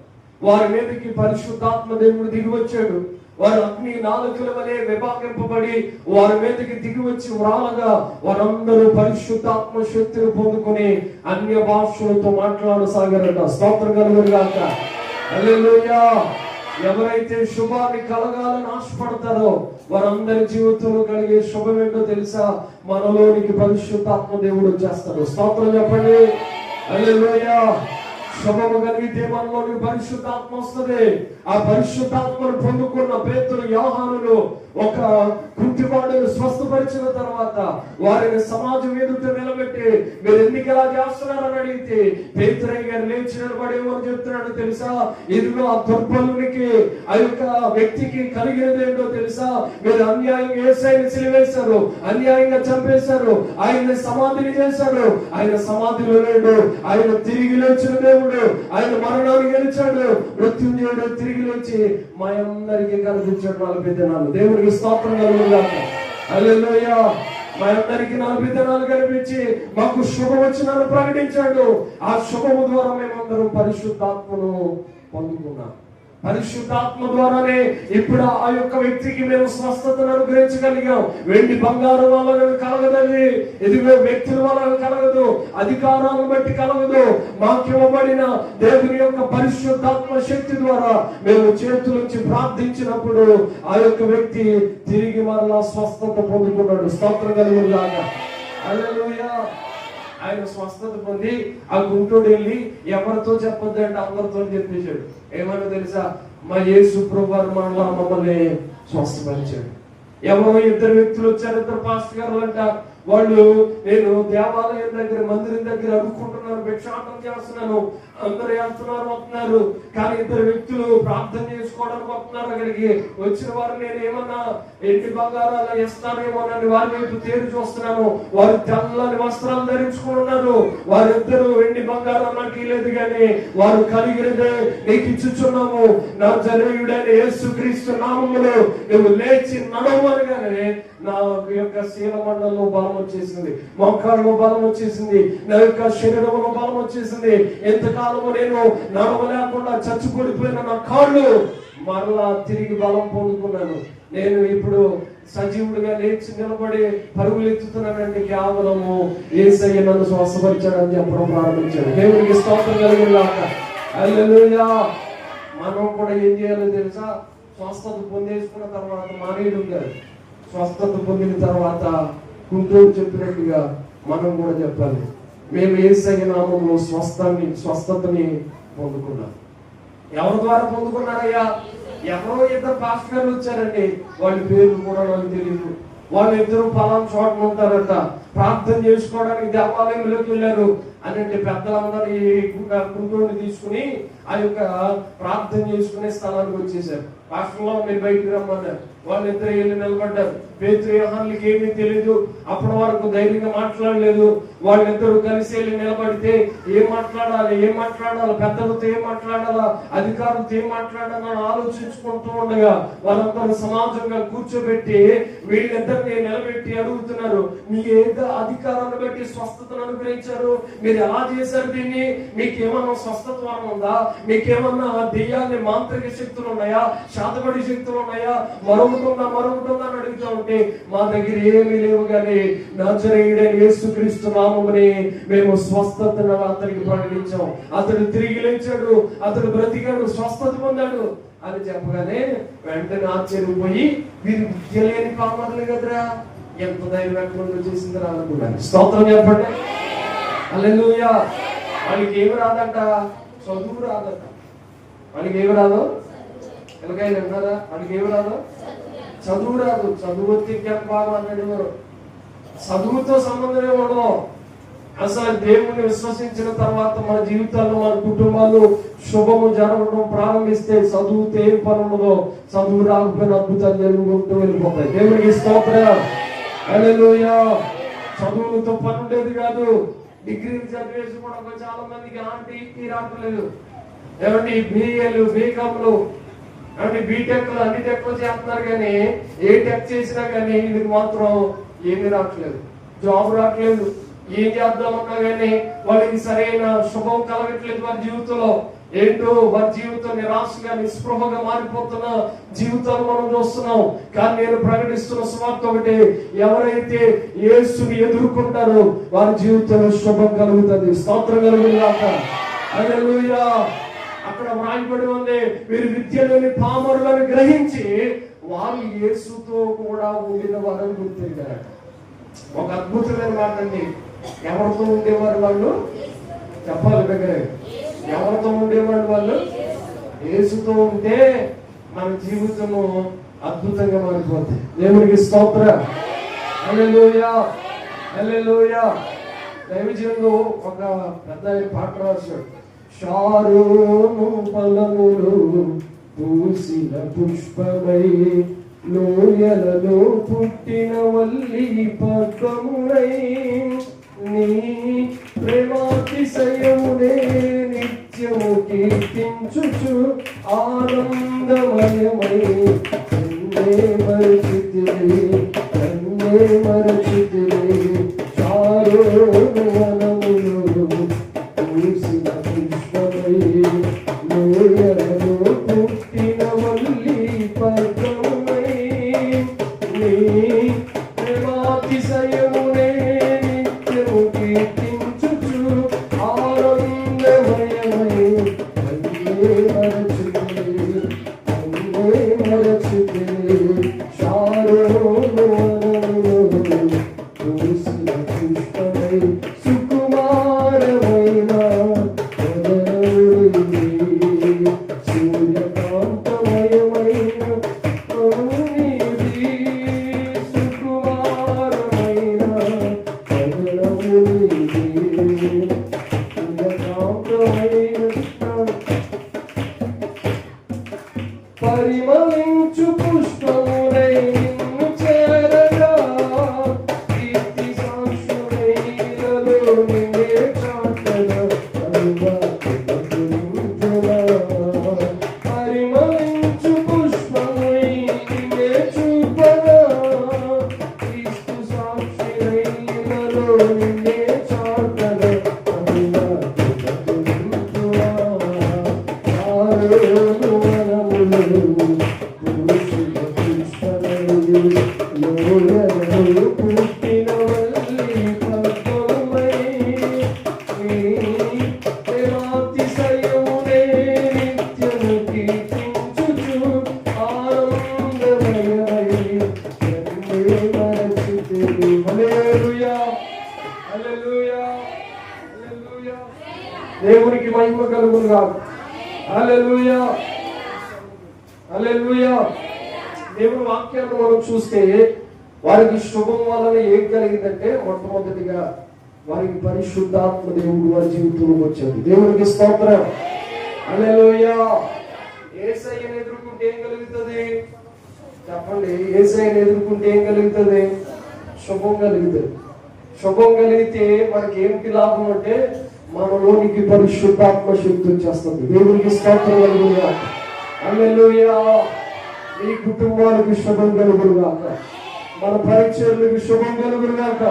వారి మీదకి పరిశుద్ధాత్మ దేవుడు దిగి వచ్చాడు. వారు అగ్ని నాలుకల వలె విభాగింపబడి వారి మీదకి దిగి వచ్చి వ్రాలగా వారందరూ పరిశుద్ధాత్మ శక్తిని పొందుకొని అన్య భాషలతో మాట్లాడసాగారట. స్తోత్రం కలుగును గాక. హల్లెలూయా. ఎవరైతే శుభాన్ని కలగాలని ఆశపడతారో వారందరి జీవితంలో కలిగే శుభం ఏంటో తెలుసా? మనలోనికి పరిశుద్ధాత్మ దేవుడు వచ్చేస్తాడు. స్తోత్రం చెప్పండి, హల్లెలూయా. శుభము కలిగితే మనలోని పరిశుద్ధాత్మ వస్తుంది. ఆ పరిశుద్ధాత్మను పొందుకున్న పేతురు, యోహానులు ఒక కుంటివాడును స్వస్థపరిచిన తర్వాత వారిని సమాజం ఎదుట నిలబెట్టి మీరు ఎందుకు ఎలా చేస్తున్నారని అడిగితే పేతురయ్య గారు లేచి నిలబడి ఏమని చెప్తున్నాడు తెలుసా? ఇదిగో ఆ దుర్బలునికి, ఆ యొక్క వ్యక్తికి కలిగినది ఏంటో తెలుసా? మీరు అన్యాయంగా యేసయ్యని సిలువేశారు, అన్యాయంగా చంపేశారు, ఆయన్ని సమాధిని చేశారు. ఆయన సమాధిలో లేడు, ఆయన తిరిగి లేచిన దేవుడు, ఆయన మరణాన్ని గెలిచాడు, మృత్యుంజయుడు తిరిగి లేచి మా అందరికీ కనిపించాడు 40 దినాలు. దేవుడికి స్తోత్రం కలుగును గాక. హల్లెలూయా. మా అందరికీ 40 దినాలు కనిపించి మాకు శుభవచనాలు ప్రకటించాడు. ఆ శుభము ద్వారా మేమందరం పరిశుద్ధాత్మను పొందుకున్నాం. పరిశుద్ధాత్మ ద్వారానే ఇప్పుడు ఆ యొక్క వ్యక్తికి మేము స్వస్థతను అనుగ్రహించగలిగాం. వెండి బంగారం వల్ల కలగదండి, ఇదిగో వ్యక్తుల వల్ల కలగదు, అధికారాలను బట్టి కలగదు. మాకు ఇవ్వబడిన దేవుని యొక్క పరిశుద్ధాత్మ శక్తి ద్వారా మేము చేతుల నుంచి ప్రార్థించినప్పుడు ఆ యొక్క వ్యక్తి తిరిగి మరలా స్వస్థత పొందుకున్నాడు. స్తోత్రం కలుగును గాక. హల్లెలూయా. ఆయన స్వస్థత పొంది ఆ గుంటూరు వెళ్ళి ఎవరితో చెప్పొద్దు అంటే అందరితో చెప్పేశాడు. ఏమన్నా తెలుసా? మా యేసు ప్రభు వారు మమ్మల్ని స్వస్థపరిచాడు. ఎవరో 2 వ్యక్తులు వచ్చారు, 2 పాస్టర్ గారు అంట. వాళ్ళు నేను దేవాలయం దగ్గర, మందిరం దగ్గర అడుక్కుంటున్నాను భిక్షాటం చేస్తున్నాను, అందరూ వెళ్తున్నారు వస్తున్నారు, కానీ ఇద్దరు వ్యక్తులు ప్రార్థన చేసుకోవడానికి వస్తున్నారు. అక్కడికి వచ్చిన వారు నేను ఏమన్నా ఎండి బంగారాలు ఇస్తానేమోనని వారి వైపు తేరు చూస్తున్నాను. వారు తెల్లని వస్త్రాలు ధరించుకుని ఉన్నారు. వారిద్దరూ వెండి బంగారం నాకు లేదు, కానీ వారు కలిగినదే నీకు ఇచ్చుచున్నాము, నా జనయుడైన యేసుక్రీస్తు నామములో నువ్వు లేచి నడవనగానే నా యొక్క శీలమండలంలో బలం వచ్చేసింది, మోకాళ్ళలో బలం వచ్చేసింది, నా యొక్క శరీరంలో బలం వచ్చేసింది. ఎంతకాలము నేను నడవలేకుండా చచ్చిపడిపోయిన నా కాళ్ళు మరలా తిరిగి బలం పొందుకున్నాను. నేను ఇప్పుడు సజీవుడిగా లేచి నిలబడి పరుగులు ఎత్తుతున్నానంటే కేవలము యేసయ్య నన్ను స్వస్థపరిచాడని చెప్పడం ప్రారంభించాడు. దేవునికి స్తోత్రం కలిగినగాక. హల్లెలూయా. మనం కూడా ఏం చేయాలో తెలుసా? స్వస్థత పొందేసుకున్న తర్వాత మానేయడం కాదు, స్వస్థత పొందిన తర్వాత కుంటూరు చెప్పినట్టుగా మనం కూడా చెప్పాలి, మేము యేసయ్య నామములో స్వస్థతని పొందుకున్నాం. ఎవరి ద్వారా పొందుకున్నారయ్యా? ఎవరో ఇద్దరు పాస్టర్ గారు వచ్చారండి, వాళ్ళ పేర్లు కూడా నాకు తెలియదు. వాళ్ళిద్దరూ పలానా చోట ఉంటారట, ప్రార్థన చేసుకోవడానికి దేవాలయంలోకి వెళ్ళారు అని అంటే పెద్దలందరూ ఈ కుంటూరుని తీసుకుని ఆ యొక్క ప్రార్థన చేసుకునే స్థలానికి వచ్చేసారు. రాష్ట్రంలో మీరు బయటికి రమ్మన్నారు. వాళ్ళిద్దరు వెళ్ళి నిలబడ్డారు. పేతురు యోహానులకి ఏమీ తెలీదు, అప్పటి వరకు ధైర్యంగా మాట్లాడలేదు. వాళ్ళిద్దరూ కలిసి వెళ్ళి నిలబడితే ఏం మాట్లాడాలి, పెద్దలతో ఏం మాట్లాడాలా, అధికారులతో ఏం మాట్లాడాలని ఆలోచించుకుంటూ ఉండగా వాళ్ళందరూ సమాజంగా కూర్చోబెట్టి వీళ్ళిద్దరిని నిలబెట్టి అడుగుతున్నారు, మీ ఏదో అధికారాన్ని బట్టి స్వస్థతను అనుగ్రహించారు, మీరు ఎలా చేశారు దీన్ని? మీకేమన్నా స్వస్థత వరం ఉందా? మీకేమన్నా దెయ్యాన్ని మాంత్రిక శక్తులు ఉన్నాయా, శాతపడి శక్తులు ఉన్నాయా, మరుగుతుందా అని అడుగుతూ ఉంటే మా దగ్గర ఏమీ లేవు, కానీ నజరేయుడైన యేసుక్రీస్తు నామముని మేము స్వస్థతను అతనికి ప్రకటించాం. అతడు తిరిగి లేచాడు, అతడు బ్రతికాడు, స్వస్థత పొందాడు అని చెప్పగానే వెంటనే ఆశ్చర్యపోయి వీరు తెలియని పామర్లు కదరా, ఎంత ధైర్యం ఎక్కడ చేసిందిరా అనుకున్నాను. స్తోత్రం చెప్పండి. హల్లెలూయా. వాళ్ళకి ఏమి రాదంట? చదువు రాదంట. వాళ్ళకి ఏమి రాదు? ఎలాగైనా విన్నారా? వాళ్ళకి ఏమి రాదు? చదువు రాదు. చదువు బాగా అన్నాడు. చదువుతో సంబంధమే ఉండదు. అసలు దేవుణ్ణి విశ్వసించిన తర్వాత మన జీవితాల్లో మన కుటుంబాలు శుభము జరగడం ప్రారంభిస్తే చదువుతో ఏం పని ఉండదో, చదువు రాకపోయిన అద్భుతాలు జరుగుకుంటూ వెళ్ళిపోతాయి. దేవునికి స్తోత్రం. హల్లెలూయా. చదువులతో పని ఉండేది కాదు. డిగ్రీలు చదివేసి కూడా చాలా మందికి ఆంటీ రావట్లేదు. ఏమంటే బిఏలు, బీకాంలు, అంటే బీటెక్లు, అన్ని టెక్లు చేస్తున్నారు, కానీ ఏ టెక్ చేసినా కానీ వీళ్ళకి మాత్రం ఏమీ రావట్లేదు, జాబ్ రావట్లేదు. ఏం చేద్దామన్నా కానీ వాళ్ళకి సరైన శుభం కలగట్లేదు. వారి జీవితంలో ఏంటో వారి జీవితం నిరాశగా నిస్పృహగా మారిపోతున్న జీవితాలు మనం చూస్తున్నాం. కానీ నేను ప్రకటిస్తున్న సువార్త ఒకటి, ఎవరైతే యేసుని ఎదుర్కొంటారో వారి జీవితంలో శుభం కలుగుతుంది. స్తోత్రం కలుగుగాక. హల్లెలూయా. అక్కడ వ్రాయబడి ఉంది, మీరు విద్యలోని పామరులను గ్రహించి వాళ్ళు యేసుతో కూడా ఉండిన వారని గుర్తించారట. ఒక అద్భుతమైన మాట అండి. ఎవరితో ఉండేవారు వాళ్ళు? చెప్పాలి దగ్గరే. ఎవరితో ఉండేవాడు వాళ్ళు? యేసుతో ఉంటే మన జీవితము అద్భుతంగా మారిపోతుంది. దేవునికి స్తోత్రం. హల్లెలూయా. హల్లెలూయా. దైవజనుడు ఒక పెద్ద పాట రాశాడు. షారోను ఫలములు పూసిన పుష్పమై, లోయలలో పుట్టిన వల్లి పద్మమునై, నీ ప్రేమాతిశయమునే నిత్యము కీర్తించుచు ఆనందమయమై మరచితివి షారోను వనములు పూసిన పుష్పమై, లోయలలో పుట్టిన వల్లి పద్మమునై, నీ ప్రేమాతిశయమునే నిత్యము కీర్తించుచు ఆనందమయమై మరచితివి షారోను వనములు పూసిన పుష్పమై, సుకుమారమైన పరిమళించు పుష్పమై నిన్నే చూపగా క్రీస్తు సాక్షిలో నిన్నే చాటగా దేవునికి మహిమ కలుగునుగా. హల్లెలూయా, హల్లెలూయా. దేవుని వాక్యాన్ని మనం చూస్తే వారికి శుభం వలన ఏం కలిగిందంటే మొట్టమొదటిగా వారికి పరిశుద్ధాత్మ దేవుడు వారి జీవితంలోకి వచ్చాడు. దేవునికి స్తోత్రం. హల్లెలూయా. యేసయ్యను ఎదుర్కొంటే ఏం కలుగుతుంది చెప్పండి? యేసయ్యను ఎదుర్కొంటే ఏం కలుగుతుంది? శుభం కలుగుతుంది. శుభం కలిగితే మనకి ఏమిటి లాభం అంటే మనలోనికి పరిశుద్ధాత్మ శక్తి వచ్చేస్తుంది. దేవునికి స్తోత్రం కలుగునుగా. హల్లెలూయా. మీ కుటుంబానికి శుభం కలుగునుగాక. మన పరిచర్లకు శుభం కలుగునుగాక.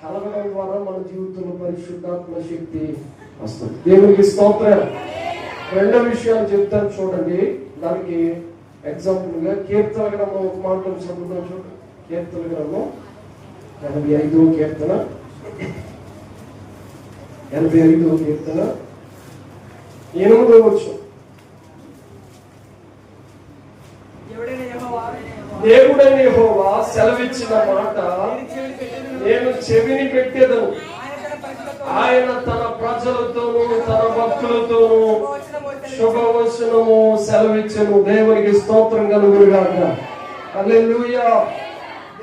కలగడం ద్వారా మన జీవితంలో పరిశుద్ధాత్మ శక్తి వస్తుంది. దేవునికి స్తోత్రం. రెండో విషయాలు చెప్తాను చూడండి. దానికి ఎగ్జాంపుల్ గా కీర్తన గ్రంథం ఒక మాటలు చదువుతాం చూడండి. కీర్తన గ్రంథం 85వ కీర్తన 85వ కీర్తన 8వ వచనం. దేవుడైన యెహోవా సెలవిచ్చిన మాట నేను చెవిని పెట్టెదను. ఆయన తన ప్రజలతోనూ తన భక్తులతోనూ శుభవచనము సెలవిచ్చెను. దేవునికి స్తోత్రం కలుగునుగాక. హల్లెలూయా.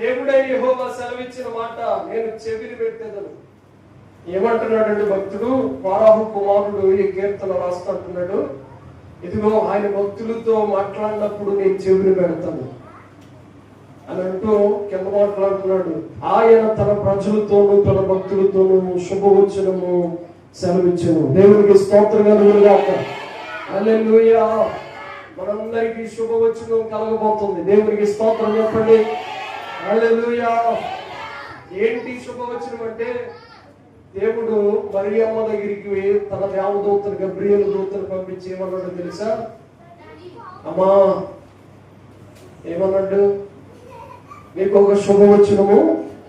దేవుడైన యెహోవా సెలవిచ్చిన మాట నేను చెవిని పెట్టెదను. ఏమంటున్నాడంటే భక్తుడు కోరాహు కుమారుడు ఈ కీర్తన రాస్తుంటున్నాడు, ఇదిగో ఆయన భక్తులతో మాట్లాడినప్పుడు నేను చెవిని పెడతాను అని అంటూ కింద మాట్లాడుతున్నాడు. ఆయన తన ప్రజలతోనూ తన భక్తులతోనూ శుభవచనము సెలవిచ్చెను. దేవునికి స్తోత్రం కలుగునుగాక. హల్లెలూయా. మనందరికీ శుభవచనం కలగబోతుంది. దేవునికి స్తోత్రం చెప్పండి. హల్లెలూయా. ఏంటి శుభవచనం అంటే దేవుడు మరియమ్మ దగ్గరికి తన దేవదూతను గబ్రియేలు దూతను పంపించి ఏమన్నాడు తెలుసా? అమ్మా ఏమన్నాడు? మీకు ఒక శుభవచనము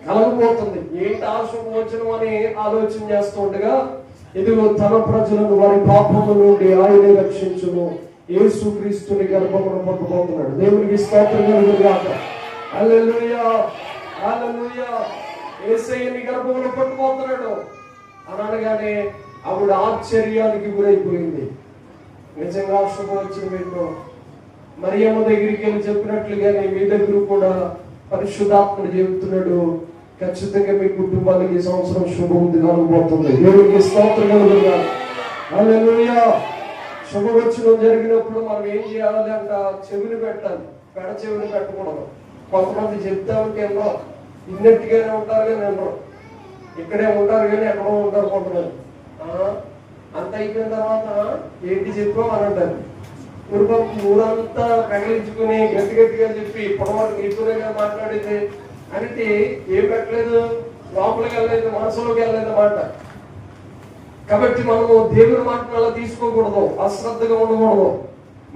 కలగబోతుంది. ఏంటి ఆ శుభవచనం అని ఆలోచన చేస్తూ ఉండగా ఇదిగో తన ప్రజలను వారి పాపముల నుండి ఆయనే రక్షించును. యేసుక్రీస్తుని గర్భమును పొందబోతున్నాడు. దేవునికి స్తోత్రం కలుగునుగాక. హల్లెలూయా, హల్లెలూయా. యేసయ్యని గర్భమును పట్టుకోతున్నాడు అని అనగానే ఆవిడ ఆశ్చర్యానికి గురైపోయింది. నిజంగా శుభవచనం ఏంటో మరియమ్మ దగ్గరికి వెళ్ళి చెప్పినట్లుగానే మీ దగ్గర కూడా పరిశుద్ధాత్ముడు చెబుతున్నాడు, ఖచ్చితంగా మీ కుటుంబానికి ఈ సంవత్సరం శుభం కలగబోతుంది. దేవునికి స్తోత్రం కలుగునుగాక. హల్లెలూయా. శుభవచనం జరిగినప్పుడు మనం ఏం చేయాలి అంట? చెవిని పెట్టాలి. పెడ చెవిని పెట్టకూడదు. కొంతమంది చెప్తా ఉంటే ఎన్నో ఇన్నట్టుగానే ఉంటారు కానీ ఎన్నో ఇక్కడే ఉంటారు కానీ ఎక్కడో ఉంటారు కొంతమంది. అంత అయిపోయిన తర్వాత ఏంటి చెప్పావు అని అంటారు. ఊరంతా ప్రకటించుకుని గట్టి గట్టిగా చెప్పి ఇప్పటివరకు ఎక్కువగా మాట్లాడింది అంటే ఏం పెట్టలేదు, లోపలికి వెళ్ళలేదు, మనసులోకి వెళ్ళలేదు మాట. కాబట్టి మనము దేవుని మాటను అలా తీసుకోకూడదు, అశ్రద్ధగా ఉండకూడదు.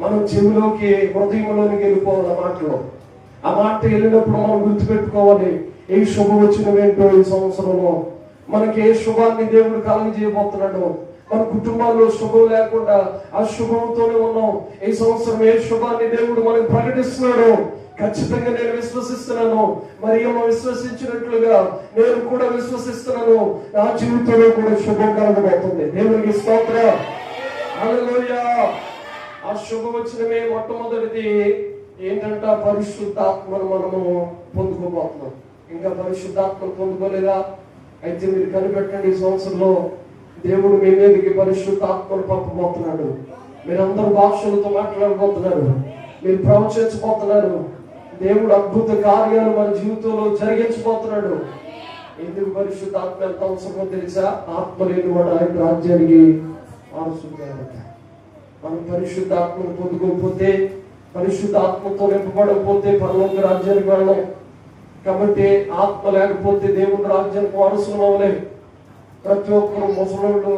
మనం చెవిలోకి హృదయంలోనికి వెళ్ళిపోవాలి. మాటలో ఆ మాట వెళ్ళినప్పుడు మనం గుర్తుపెట్టుకోవాలి, ఏ శుభవచనం ఏంటో ఈ సంవత్సరంలో మనకి ఏ శుభాన్ని దేవుడు కలుగజేయబోతున్నాడు. మన కుటుంబాల్లో శుభం లేకుండా అశుభంతోనే ఉన్నాం. ఈ సంవత్సరం ఏ శుభాన్ని దేవుడు మనకు ప్రకటిస్తున్నాడు ఖచ్చితంగా నేను విశ్వసిస్తున్నాను. మరియమ్మ విశ్వసించినట్లుగా నేను కూడా విశ్వసిస్తున్నాను. నా జీవితంలో కూడా శుభం కలగబోతుంది. దేవునికి స్తోత్రం. హల్లెలూయా. ఆ శుభవచనమే మొట్టమొదటిది ఏంటంటే పరిశుద్ధాత్మను మనము పొందుకోబోతున్నాం. ఇంకా పరిశుద్ధాత్మను పొందుకోలేదా? అయితే మీరు కనిపెట్టండి, ఈ సంవత్సరంలో దేవుడు మీ మీదకి పరిశుద్ధాత్మను పంపబోతున్నాడు. మీరందరూ భాషలతో మాట్లాడబోతున్నారు, మీరు ప్రవచించబోతున్నారు. దేవుడు అద్భుత కార్యాలు మన జీవితంలో జరిగించబోతున్నాడు. ఎందుకు పరిశుద్ధాత్మ ఎంత అవసరమో తెలుసా? ఆత్మ లేని వాడు ఆయన రాజ్యానికి వారసుడట. మనం పరిశుద్ధాత్మను పొందుకోకపోతే, పరిశుద్ధాత్మతో నింపబడకపోతే పరలోక రాజ్యానికి వెళ్ళం. కాబట్టి ఆత్మ లేకపోతే దేవుని రాజ్యానికి వారసులు అవ్వలేం. ప్రతి ఒక్కరు ముసలోళ్ళు,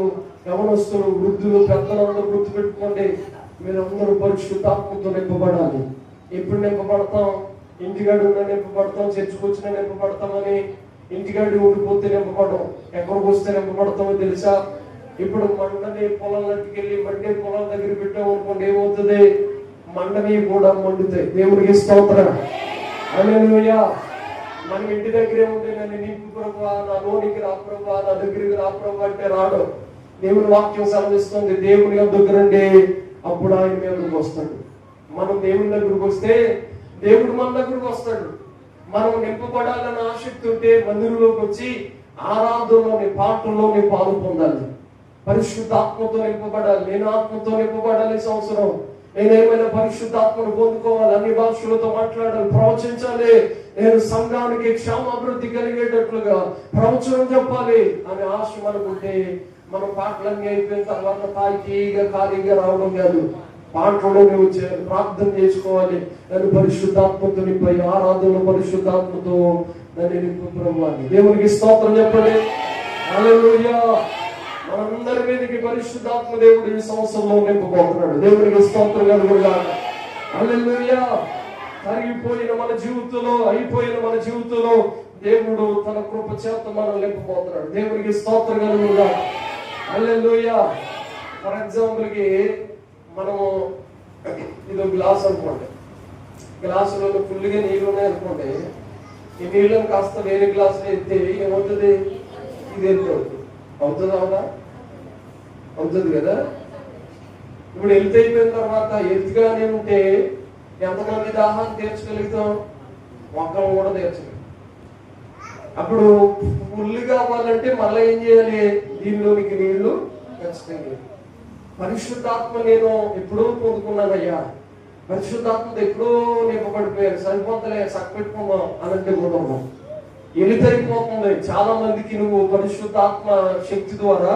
యవనస్తులు, వృద్ధులు, పెద్దలందరూ గుర్తుపెట్టుకోండి, మీరందరూ పరిశుద్ధాత్మతో నింపబడాలి. ఎప్పుడు నింపబడతాం? ఇంటిగాడు నింపబడతాం, చర్చకు వచ్చిన నింపబడతామని ఇంటిగాడి ఊడిపోతే నింపబడడం. ఎక్కడికి వస్తే నింపబడతామో తెలుసా? ఇప్పుడు మండని పొలాలకి వెళ్ళి మండే పొలాల దగ్గర పెట్టాం అనుకోండి, ఏమవుతుంది? మండని కూడా మండుతాయి. దేవుడికి స్తోత్రం. హల్లెలూయా. మనం ఇంటి దగ్గరే ఉంటే నన్ను నింపు ప్రభువా, నా లోనికి రా ప్రభువా, నా దగ్గరికి రా ప్రభువా అంటే రాడు. దేవుని వాక్యం సెలవిస్తుంది, దేవుని దగ్గర రండి, అప్పుడు ఆయన మీదకి వస్తాడు. మనం దేవుని దగ్గరకు వస్తే దేవుడు మన దగ్గరకు వస్తాడు. మనం నింపబడాలన్న ఆసక్తి ఉంటే మందిరంలోకి వచ్చి ఆరాధనలోని, పాటల్లోని పాలు పొందాలి. పరిశుద్ధాత్మతో నింపబడాలి. నేను ఆత్మతో నింపబడాలి. సంవత్సరం నేనేమైనా పరిశుద్ధాత్మను పొందుకోవాలి, అన్ని భాషలతో మాట్లాడాలి, ప్రవచించాలి, నేను సంఘానికి క్షేమాభివృద్ధి కలిగేటట్లుగా ప్రవచనం చెప్పాలి అనే ఆశ మనకుంటే, మనం పాటలన్నీ అయిపోయిన తర్వాత తాయిగా ఖాళీగా రావడం కాదు, పాటలోనే వచ్చేయాలి, ప్రార్థన చేసుకోవాలి. నన్ను పరిశుద్ధాత్మతో నింపాయి, ఆరాధనలో పరిశుద్ధాత్మతో నన్ను నింపు ప్రభువాన్ని. దేవునికి స్తోత్రం చెప్పండి. హల్లెలూయా. మనందరి మీదకి పరిశుద్ధాత్మ దేవుడు ఈ సంవత్సరంలో నింపబోతున్నాడు. దేవునికి స్తోత్రం కలుగుగాక. హల్లెలూయా. కరిగిపోయిన మన జీవితంలో, అయిపోయిన మన జీవితంలో దేవుడు తన కృప చేత మనం నింపబోతున్నాడు. దేవునికి స్తోత్రం కలుగుగాక. హల్లెలూయా. ఫర్ ఎగ్జాంపుల్ కి మనము ఇదో గ్లాస్ అనుకోండి, గ్లాసులో ఫుల్గా నీళ్ళు ఉన్నాయి అనుకోండి, ఈ నీళ్ళని కాస్త వేరే గ్లాసులో ఎత్తే ఏమవుతుంది? ఇది ఎత్తుతుంది. అవుతుంది అవునా? అవుతుంది కదా. ఇప్పుడు ఎల్త్ అయిపోయిన తర్వాత ఎత్తుగానే ఉంటే ఎంతమంది దాహాన్ని తీర్చగలుగుతాం? ఒక్కరు కూడా తీర్చగలుగుతాం. అప్పుడు ఫుల్ కావాలంటే మళ్ళీ ఏం చేయాలి? దీనిలోనికి నీళ్లు ఖచ్చితంగా. పరిశుద్ధాత్మ నేను ఎప్పుడూ పొందుకున్నానయ్యా, పరిశుద్ధాత్మతో ఎప్పుడూ నింపబడిపోయారు, సరిపోతలే సక్కపెట్టుకున్నాం అనంటే కూడా ఎలితైపోతుంది. చాలా మందికి నువ్వు పరిశుద్ధాత్మ శక్తి ద్వారా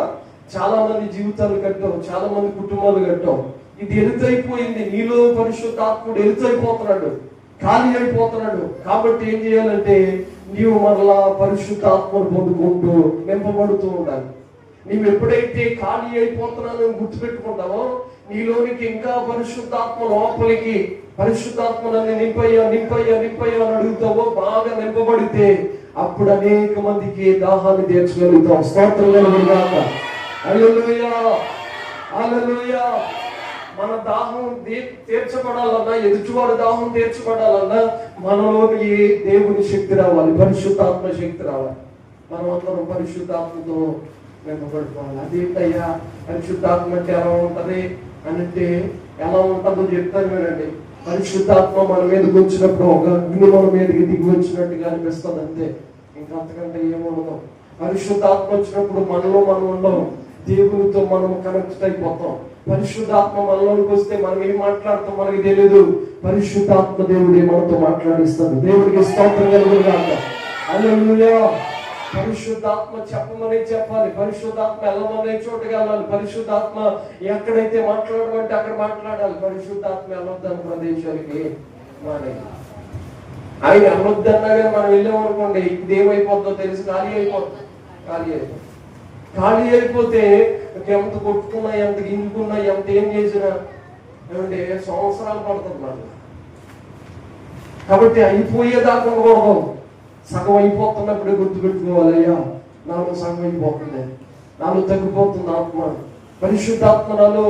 చాలా మంది జీవితాలు కట్టావు, చాలా మంది కుటుంబాలు కట్టావు. ఇది ఎలుతైపోయింది. నీలో పరిశుద్ధాత్ముడు ఎలుతైపోతున్నాడు, ఖాళీ అయిపోతున్నాడు. కాబట్టి ఏం చేయాలంటే నీవు మరలా పరిశుద్ధాత్మను పొందుకుంటూ నింపబడుతూ ఉండాలి. నీవు ఎప్పుడైతే ఖాళీ అయిపోతున్నానో గుర్తుపెట్టుకుంటావో, నీలోనికి ఇంకా పరిశుద్ధాత్మ లోపలికి, పరిశుద్ధాత్మ నన్ను నింపయ్యా నింపయ్యా నింపయ్యా అని అడుగుతావో, బాగా నింపబడితే అప్పుడు అనేక మందికి దాహాన్ని తీర్చగలుగుతాం. స్తోత్రం కలుగుగాక. హల్లెలూయా. హల్లెలూయా. మన దాహం తీర్చబడాలన్నా, ఎదుటివాడి దాహం తీర్చబడాలన్నా మనలోని దేవుని శక్తి రావాలి, పరిశుద్ధాత్మ శక్తి రావాలి. మనం అందరం పరిశుద్ధాత్మతో నింపబడుకోవాలి. అదేంటయ్యా పరిశుద్ధాత్మ అంటే ఎలా ఉంటది అంటే, ఎలా ఉంటుందో చెప్తాను వినండి. పరిశుద్ధాత్మ మన మీదకి వచ్చినప్పుడు ఒక అగ్ని మన మీదకి దిగి వచ్చినట్టుగా అనిపిస్తుంది, అంతే. ఇంకా అంతకంటే ఏముండదు. పరిశుద్ధాత్మ వచ్చినప్పుడు మనలో మనం ఉండవు, దేవునితో మనం కనెక్ట్ అయిపోతాం. పరిశుద్ధాత్మ మనలోకి వస్తే మనం ఏం మాట్లాడతాం మనకి తెలియదు, పరిశుద్ధాత్మ దేవుడే మనతో మాట్లాడిస్తాడు. దేవుడికి స్తోత్రం కలుగుగాక. హల్లెలూయా. పరిశుద్ధాత్మ చెప్పమని చెప్పాలి, పరిశుద్ధాత్మ వెళ్ళమనే చోటుకి వెళ్ళాలి, పరిశుద్ధాత్మ ఎక్కడైతే మాట్లాడమంటే అక్కడ మాట్లాడాలి. పరిశుద్ధాత్మ వెళ్ళొద్దని ప్రదేశాలకి మానేయాలి. ఆయన వెళ్ళొద్దన్నా కానీ మనం వెళ్ళామనుకోండి, ఇది ఏమైపోతుందో తెలిసి ఖాళీ అయిపోతుంది. ఖాళీ అయిపోతే ఎంత కొట్టుకున్నా, ఎంత గింజుకున్నా, ఎంత ఏం చేసినా ఏమంటే సంవత్సరాలు పడుతుంది మనకు. కాబట్టి అయిపోయేదాకా ఉండకూడదు. సగం అయిపోతున్నప్పుడే గుర్తుపెట్టుకోవాలి, అయ్యా నాలో సగం అయిపోతుంది, నాలో తగ్గిపోతుంది ఆత్మ. పరిశుద్ధాత్మ నాలో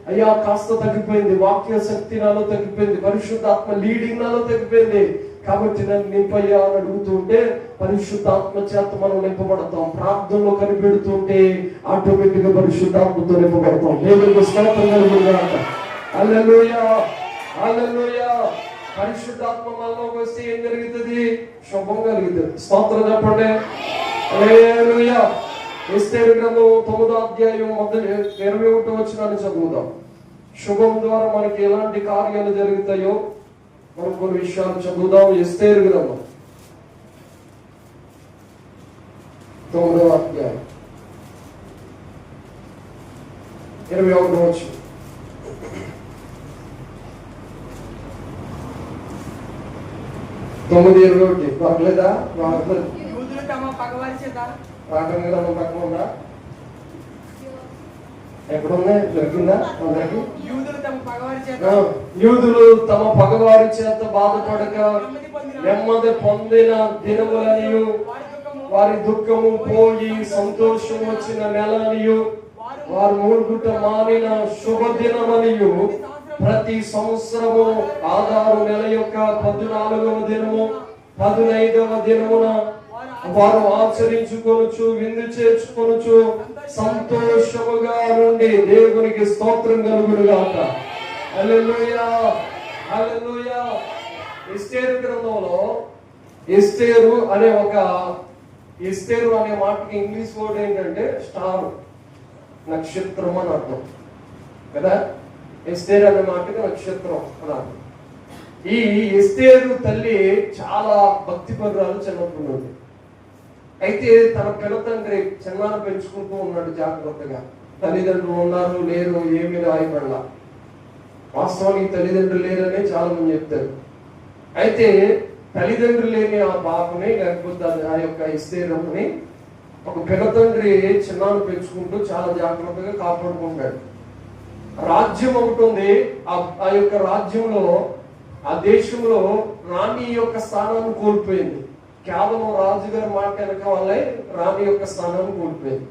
అయ్యా కాస్త తగ్గిపోయింది, వాక్య శక్తి నాలో తగ్గిపోయింది, పరిశుద్ధాత్మ లీడింగ్ నాలో తగ్గిపోయింది, కాబట్టి నన్ను నింపయ్యా అని అడుగుతుంటే పరిశుద్ధాత్మ చేత మనం నింపబడతాం. ప్రార్థనలో కనిపెడుతుంటే ఆటోమేటిక్ గా పరిశుద్ధాత్మతో నింపబడతాం. దేవునికి స్తోత్రం కలుగుగాక. హల్లెలూయా. హల్లెలూయా. పరిశుద్ధాత్మ మనలోకి వస్తే ఏం జరుగుతుంది? శుభం కలుగుతుంది. స్తోత్రం చెప్పండి. హల్లెలూయా. ఎస్తేరు గ్రంథం 9వ అధ్యాయం 21వ వచనాన్ని చదువుదాం. శుభం ద్వారా మనకి ఎలాంటి కార్యాలు జరుగుతాయో మనం కొన్ని విషయాలు చదువుదాం. ఎస్తేరు గ్రంథం 9వ అధ్యాయం 21వ వచనం. 9:21 పర్లేదా?
యూదులు తమ పగవారి చేత
ప్రార్థన గ్రంథం పక్కన ఉందా? ఎక్కడుందా? దొరికిందా అందరికి? యూదులు తమ పగవారి చేత బాధపడక నెమ్మది పొందిన దినములనియు వారి దుఃఖము పోయి సంతోషం వచ్చిన నెలనియు వారు మూడుగుట మారిన శుభదినమనియు ప్రతి సంవత్సరము ఆదారు నెల యొక్క 14వ దినము 15వ దినమున వారు ఆచరించుకొనుచు విందు చేసుకొనుచు సంతోషముగా నుండి దేవునికి స్తోత్రం కలుగును గాక. హల్లెలూయా, హల్లెలూయా. ఎస్తేరు గ్రంథంలో ఎస్తేరు అనే మాటకి ఇంగ్లీష్ వర్డ్ ఏంటంటే స్టార్, నక్షత్రం అని అర్థం కదా. ఎస్తేరు అనే మాటకి నక్షత్రం అని అర్థం. ఈ ఎస్తేరు తల్లి చాలా భక్తిపరురాలు చిన్నప్పుడు నుండి. అయితే తన పిల్ల తండ్రి చిన్నాను పెంచుకుంటూ ఉన్నాడు జాగ్రత్తగా. తల్లిదండ్రులు ఉన్నారు లేరు ఏమీ రాయబడలా. వాస్తవానికి తల్లిదండ్రులు లేరనే చాలా మంది చెప్తారు. అయితే తల్లిదండ్రులు లేని ఆ బాబుని లేకపోతే ఆ యొక్క ఎస్తేరుని ఒక పిల్ల తండ్రి చిన్నాను పెంచుకుంటూ చాలా జాగ్రత్తగా కాపాడుకుంటాడు. రాజ్యం ఒకటి ఉంది. ఆ యొక్క రాజ్యంలో ఆ దేశంలో రాణి యొక్క స్థానాన్ని కోల్పోయింది. కేవలం రాజుగారి మాట వెనక వల్లే రాణి యొక్క స్థానాన్ని కోల్పోయింది.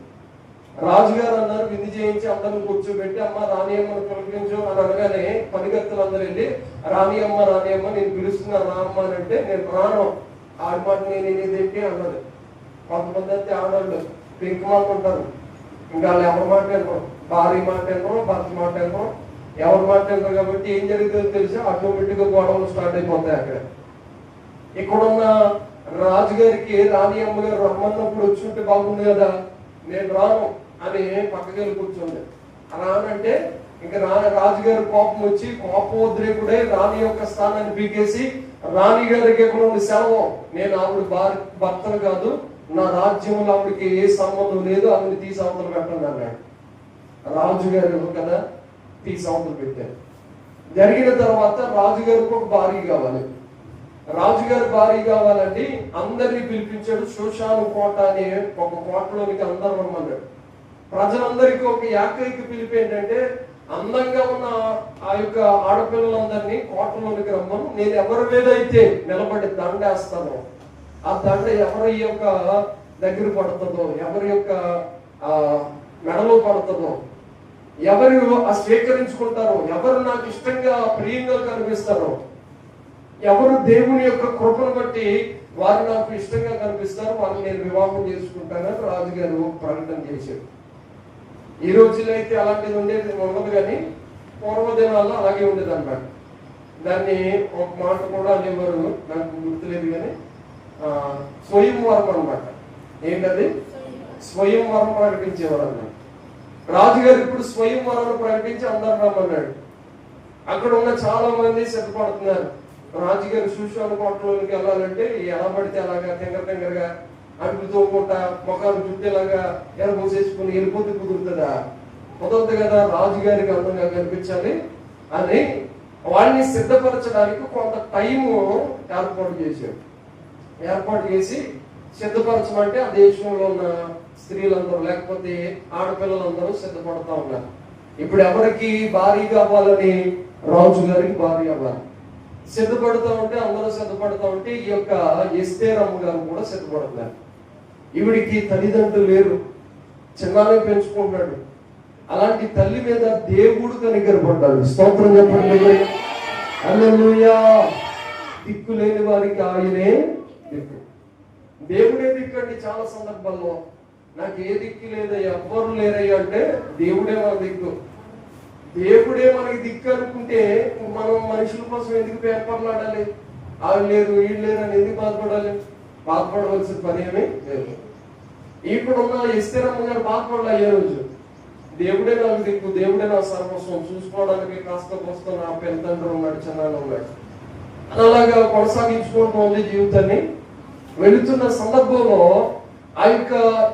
రాజుగారు అన్నారు విందు చేయించి అందరిని కూర్చోబెట్టి అమ్మ రాణి అమ్మను పిలిపించు అని అనగానే పనిగత్తులు అందరూ వెళ్ళి రాణి అమ్మ నేను పిలుస్తున్నాను రా అమ్మ అని అంటే నేను రాను, ఆడి మాట నేను ఇదేంటి అన్నది. కొంతమంది అయితే ఆడవాళ్ళు పింక్ మాట ఉంటారు, ఇంకా వాళ్ళు ఎవరి మాట వినరు, భార్య మాట వినరు, భర్త మాట వినరు, ఎవరి మాట వినరు. కాబట్టి ఏం జరుగుతుందో తెలిసి ఆటోమేటిక్ గా గొడవలు స్టార్ట్ అయిపోతాయి. అక్కడ ఇక్కడున్న రాజుగారికి రాణి అమ్మగారు రమ్మన్నప్పుడు వచ్చుంటే బాగుంది కదా, నేను రాను అని పక్కకెళ్ళి కూర్చుంది. రానంటే ఇంకా రాజుగారి కోపం వచ్చి కోపోద్రేకుడే రాణి యొక్క స్థానాన్ని పీకేసి రాణి గారికి ఎక్కడ ఉంది సెలవు, నేను ఆవిడ భర్తను కాదు, నా రాజ్యంలో ఆవిడకి ఏ సంబంధం లేదు, ఆవిడ తీసి అవతలు పెట్టండి అన్నాడు. రాజుగారు కదా తీసి అవతలు పెట్టారు. జరిగిన తర్వాత రాజుగారికి ఒక భార్య కావాలి. రాజుగారి భార్య కావాలండి అందరినీ పిలిపించాడు. శోషాను కోట అనే ఒక కోటలోనికి అందరు రమ్మన్నాడు. ప్రజలందరికీ ఒక ఏకైక పిలిపి ఏంటంటే అందంగా ఉన్న ఆ యొక్క ఆడపిల్లలందరినీ కోటలోనికి రమ్మను, నేను ఎవరి మీద అయితే నిలబడి దండేస్తానో ఆ దండ ఎవరి యొక్క దగ్గర పడుతుందో, ఎవరి యొక్క మెడలో పడుతుందో, ఎవరు స్వీకరించుకుంటారో, ఎవరు నాకు ఇష్టంగా ప్రియంగా కనిపిస్తారో, ఎవరు దేవుని యొక్క కృపను బట్టి వారు నాకు ఇష్టంగా కనిపిస్తారు, వారిని నేను వివాహం చేసుకుంటానని రాజుగారు ప్రకటన చేశారు. ఈ రోజుల్లో అయితే అలాంటిది ఉండదు కానీ పూర్వదినాల్లో అలాగే ఉండేది అన్నమాట. దాన్ని ఒక మాట కూడా అనేవారు, నాకు గుర్తులేదు కానీ స్వయంవరం అనమాట. ఏంటది? స్వయంవరం ప్రకటించేవారు అన్నమాట. రాజుగారు ఇప్పుడు స్వయంవరాన్ని ప్రకటించి అందరు రమ్మన్నాడు. అక్కడ ఉన్న చాలా మంది సిద్ధపడుతున్నారు. రాజుగారు శూషాను కోటలోనికి వెళ్ళాలంటే ఎలా పడితే అలాగా తెంగరగా అడుగు తోకుంటా మొఖాలు చుట్టేలాగా ఎరబోసేసుకుని వెళ్ళిపోతే కుదురుతుందా? కుదరదు కదా. రాజుగారికి అందంగా కనిపించాలి అని వాళ్ళని సిద్ధపరచడానికి కొంత టైము ఏర్పాటు చేసి సిద్ధపరచమంటే ఆ దేశంలో ఉన్న స్త్రీలందరూ లేకపోతే ఆడపిల్లలందరూ సిద్ధపడతా ఉన్నారు. ఇప్పుడు ఎవరికి భార్య కావాలని? రాజుగారికి భార్య అవ్వాలి. సిద్ధపడుతూ ఉంటే అందరూ సిద్ధపడుతూ ఉంటే ఈ యొక్క ఎస్తేరమ్మ గారు కూడా సిద్ధపడుతున్నారు. ఈవిడికి తల్లిదండ్రులు లేరు, చిన్నానే పెంచుకుంటున్నాడు. అలాంటి తల్లి మీద దేవుడు కనికరపడ్డాడు. స్తోత్రం చెప్పండి. హల్లెలూయా. దిక్కు లేని వారికి ఆయనే దిక్కు. దేవుడే దిక్కండి. చాలా సందర్భాల్లో నాకు ఏ దిక్కు లేదయ్యా, ఎవ్వరు లేరయ్యా అంటే దేవుడే మన దిక్కు. దేవుడే మనకి దిక్కు అనుకుంటే మనం మనుషుల కోసం ఎందుకు పేపర్లాడాలి? వాళ్ళు లేరు వీళ్ళు లేరు అని ఎందుకు బాధపడాలి? బాధపడవలసిన పని ఏమీ లేదు. ఇప్పుడున్న ఎస్తేరమ్మ గారు బాధపడాలి. ఏ రోజు దేవుడే నాకు దిక్కు, దేవుడే నా సర్వస్వం, చూసుకోవడానికి కాస్త కోస్త నా పెద్దండ్రులు ఉన్నాడు, చిన్నాడు ఉన్నాడు, అలాగా కొనసాగించుకుంటూ ఉంది జీవితాన్ని. వెళుతున్న సందర్భంలో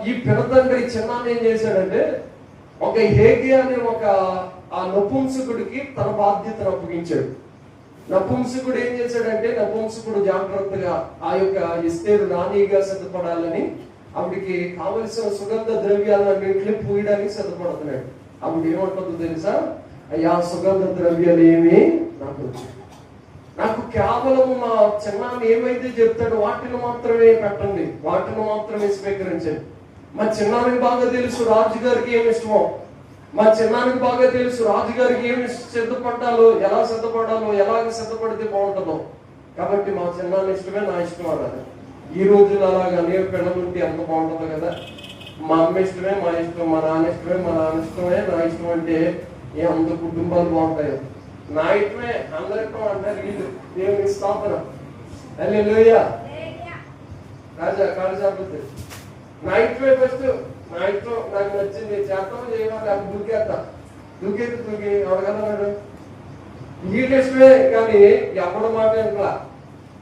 ఈ పినతండ్రి చిన్నాన్ని ఏం చేశాడంటే ఒక హేగి అనే ఆ నపుంసకుడికి తన బాధ్యతను అప్పగించాడు. నపుంసకుడు ఏం చేశాడంటే, నపుంసకుడు జాగ్రత్తగా ఆ యొక్క ఎస్తేరు రాణిగా సిద్ధపడాలని ఆవిడికి కావలసిన సుగంధ ద్రవ్యాలన్నింటినీ పూయడానికి సిద్ధపడుతున్నాడు. ఆవిడ ఏమంటుందో తెలుసా, అయ్యా సుగంధ ద్రవ్యాలు ఏమి నాకు కేవలం మా చిన్నాన్ని ఏమైతే చెప్తాడో వాటిని మాత్రమే పెట్టండి, వాటిని మాత్రమే స్వీకరించండి. మా చిన్నానికి బాగా తెలుసు రాజుగారికి ఏమి ఇష్టమో, మా చిన్నానికి బాగా తెలుసు రాజుగారికి ఏమి సిద్ధపడాలో, ఎలా సిద్ధపడాలో, ఎలాగ సిద్ధపడితే బాగుంటుందో. కాబట్టి మా చిన్నాన్ని ఇష్టమే, నా ఇష్టం అన్నారు. ఈ రోజుల్లో అలాగా అనేక పిల్లలు ఉంటే ఎంత బాగుంటుందో కదా. మా అమ్మ ఇష్టమే మా ఇష్టం, మా నాన్న ఇష్టమే మా నాన్న ఇష్టమే నా ఇష్టం అంటే ఏ అంత కుటుంబాలు బాగుంటాయో. నా ఇష్టమే అందరికీ అంటారు వీళ్ళు. దేవుని స్తోత్రం. హల్లెలూయా. రాజా కాళజాపతి నా ఇష్టమే ఫస్ట్, నా ఇష్టం నాకు నచ్చింది చేస్తాం చేయాలి, అది దూకేస్తా, దూకి ఎవరికన్నాడు వీటి ఇష్టమే కానీ ఎవరి మాట వినలా.